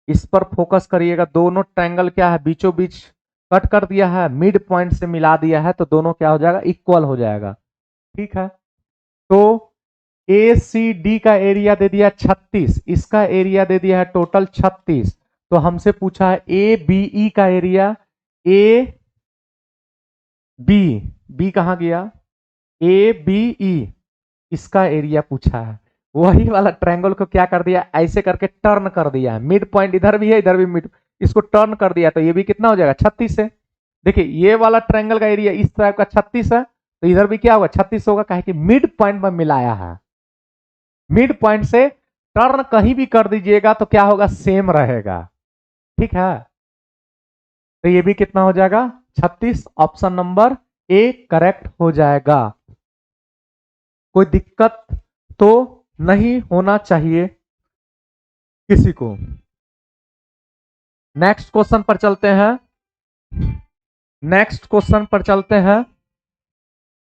Speaker 1: इस पर फोकस करिएगा। दोनों ट्रायंगल क्या है बीचों बीच कट कर दिया है, मिड पॉइंट से मिला दिया है, तो दोनों क्या हो जाएगा इक्वल हो जाएगा। ठीक है, तो ACD का एरिया दे दिया 36, इसका एरिया दे दिया है टोटल 36, तो हमसे पूछा है ABE का एरिया, बी कहां गया, ABE इसका एरिया पूछा है, वही वाला ट्रायंगल को क्या कर दिया ऐसे करके टर्न कर दिया है, मिड पॉइंट इधर भी है इधर भी मिड, इसको टर्न कर दिया तो ये भी कितना हो जाएगा 36 है। देखिए ये वाला ट्रायंगल का एरिया इस टाइप का 36 है, तो इधर भी क्या होगा 36 होगा, कहे कि मिड पॉइंट में मिलाया है, मिड पॉइंट से टर्न कहीं भी कर दीजिएगा तो क्या होगा सेम रहेगा। ठीक है, तो ये भी कितना हो जाएगा 36, ऑप्शन नंबर ए करेक्ट हो जाएगा। कोई दिक्कत तो नहीं होना चाहिए किसी को। नेक्स्ट क्वेश्चन पर चलते हैं, नेक्स्ट क्वेश्चन पर चलते हैं।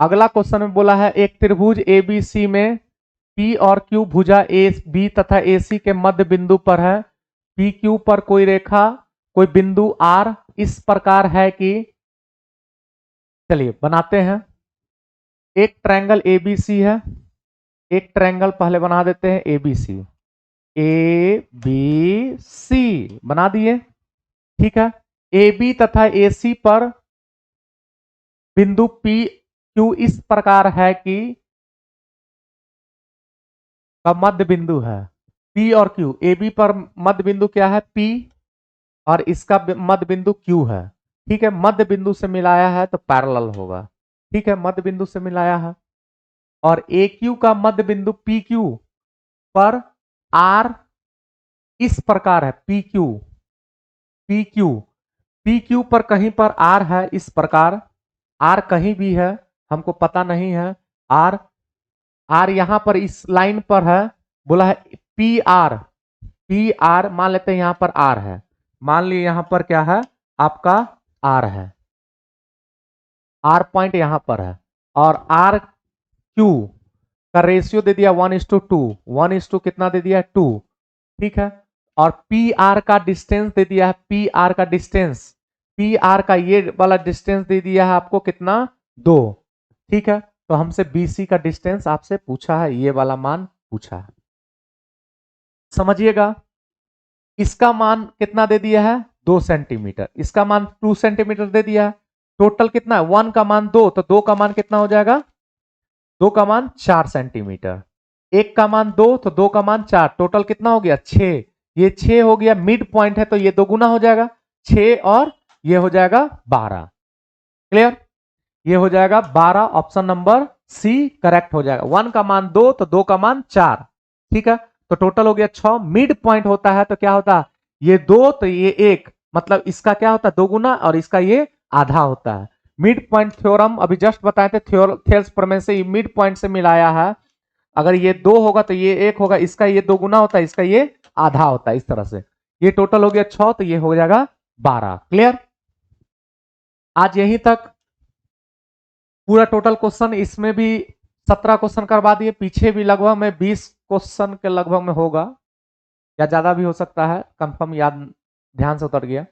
Speaker 1: अगला क्वेश्चन में बोला है एक त्रिभुज ABC में P और Q भुजा AB तथा AC के मध्य बिंदु पर है, PQ पर कोई रेखा कोई बिंदु R इस प्रकार है कि, चलिए बनाते हैं। एक ट्रायंगल ABC है, एक ट्रायंगल पहले बना देते हैं ABC, ABC बना दिए। ठीक है, AB तथा AC पर बिंदु PQ इस प्रकार है कि का मध्य बिंदु है P और Q। AB पर मध्य बिंदु क्या है P और इसका मध्य बिंदु Q है। ठीक है, मध्य बिंदु से मिलाया है तो पैरेलल होगा। ठीक है, मध्य बिंदु से मिलाया है। और AQ का मध्य बिंदु PQ पर R इस प्रकार है PQ PQ PQ पर कहीं पर R है इस प्रकार, R कहीं भी है हमको पता नहीं है। R यहां पर इस लाइन पर है, बोला है PR मान लेते हैं यहां पर R है, मान लीजिए यहां पर क्या है आपका R है, R पॉइंट यहां पर है और RQ का रेशियो दे दिया 1:2, 1:2 कितना दे दिया 2। ठीक है, और PR का डिस्टेंस दे दिया है, PR का डिस्टेंस, PR का ये वाला डिस्टेंस दे दिया है आपको कितना 2। ठीक है, तो हमसे BC का डिस्टेंस आपसे पूछा है, ये वाला मान पूछा है। समझिएगा, इसका मान कितना दे दिया है 2 सेंटीमीटर, इसका मान 2 सेंटीमीटर दे दिया है। टोटल कितना है 1 का मान 2, तो 2 का मान कितना हो जाएगा, 2 का मान 4 सेंटीमीटर, 1 का मान 2 तो 2 का मान 4, टोटल कितना हो गया 6। ये 6 हो गया, मिड पॉइंट है तो ये 2 गुना हो जाएगा 6 और ये हो जाएगा 12। क्लियर, ये हो जाएगा 12, ऑप्शन नंबर सी करेक्ट हो जाएगा। 1 का मान 2 तो 2 का मान 4। ठीक है, तो टोटल हो गया 6। मिड पॉइंट होता है तो क्या होता है, ये 2 तो ये 1, मतलब इसका क्या होता है 2 गुना और इसका ये आधा होता है। मिड पॉइंट थ्योरम अभी जस्ट बताए थे, थेल्स प्रमेय से ये मिड पॉइंट से मिलाया है। अगर ये 2 होगा तो ये 1 होगा, इसका ये 2 गुना होता है, इसका ये आधा होता है, इस तरह से। ये टोटल हो गया 6 तो ये हो जाएगा 12। क्लियर, आज यहीं तक पूरा टोटल क्वेश्चन, इसमें भी 17 क्वेश्चन करवा दिए, पीछे भी लगभग में 20 क्वेश्चन के लगभग में होगा या ज्यादा भी हो सकता है, कंफर्म याद ध्यान से उतर गया।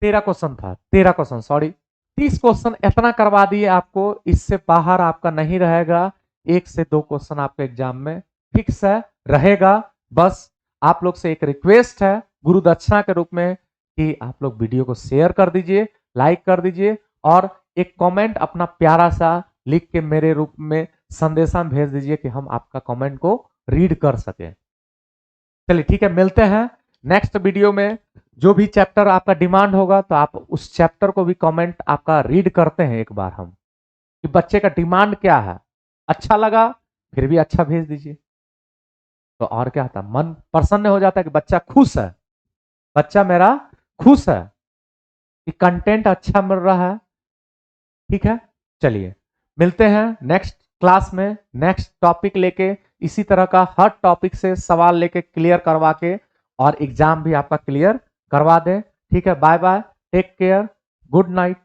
Speaker 1: 13 क्वेश्चन था, 13 क्वेश्चन सॉरी, 30 क्वेश्चन इतना करवा दिए आपको, इससे बाहर आपका नहीं रहेगा। 1 से 2 क्वेश्चन आपके एग्जाम में फिक्स है रहेगा। बस आप लोग से एक रिक्वेस्ट है गुरु दक्षिणा के रूप में कि आप लोग वीडियो को शेयर कर दीजिए, लाइक कर दीजिए और एक कमेंट अपना प्यारा सा लिख के मेरे रूप में संदेशा में भेज दीजिए कि हम आपका कमेंट को रीड कर सके। चलिए ठीक है, मिलते हैं नेक्स्ट वीडियो में। जो भी चैप्टर आपका डिमांड होगा तो आप उस चैप्टर को भी कमेंट आपका रीड करते हैं एक बार हम, कि बच्चे का डिमांड क्या है। अच्छा लगा फिर भी अच्छा भेज दीजिए, तो और क्या होता, मन प्रसन्न हो जाता है कि बच्चा खुश है, बच्चा मेरा खुश है कि कंटेंट अच्छा मिल रहा है। ठीक है, चलिए मिलते हैं नेक्स्ट क्लास में, नेक्स्ट टॉपिक लेके, इसी तरह का हर टॉपिक से सवाल लेके क्लियर करवा के और एग्जाम भी आपका क्लियर करवा दें। ठीक है, bye bye, take care, good night.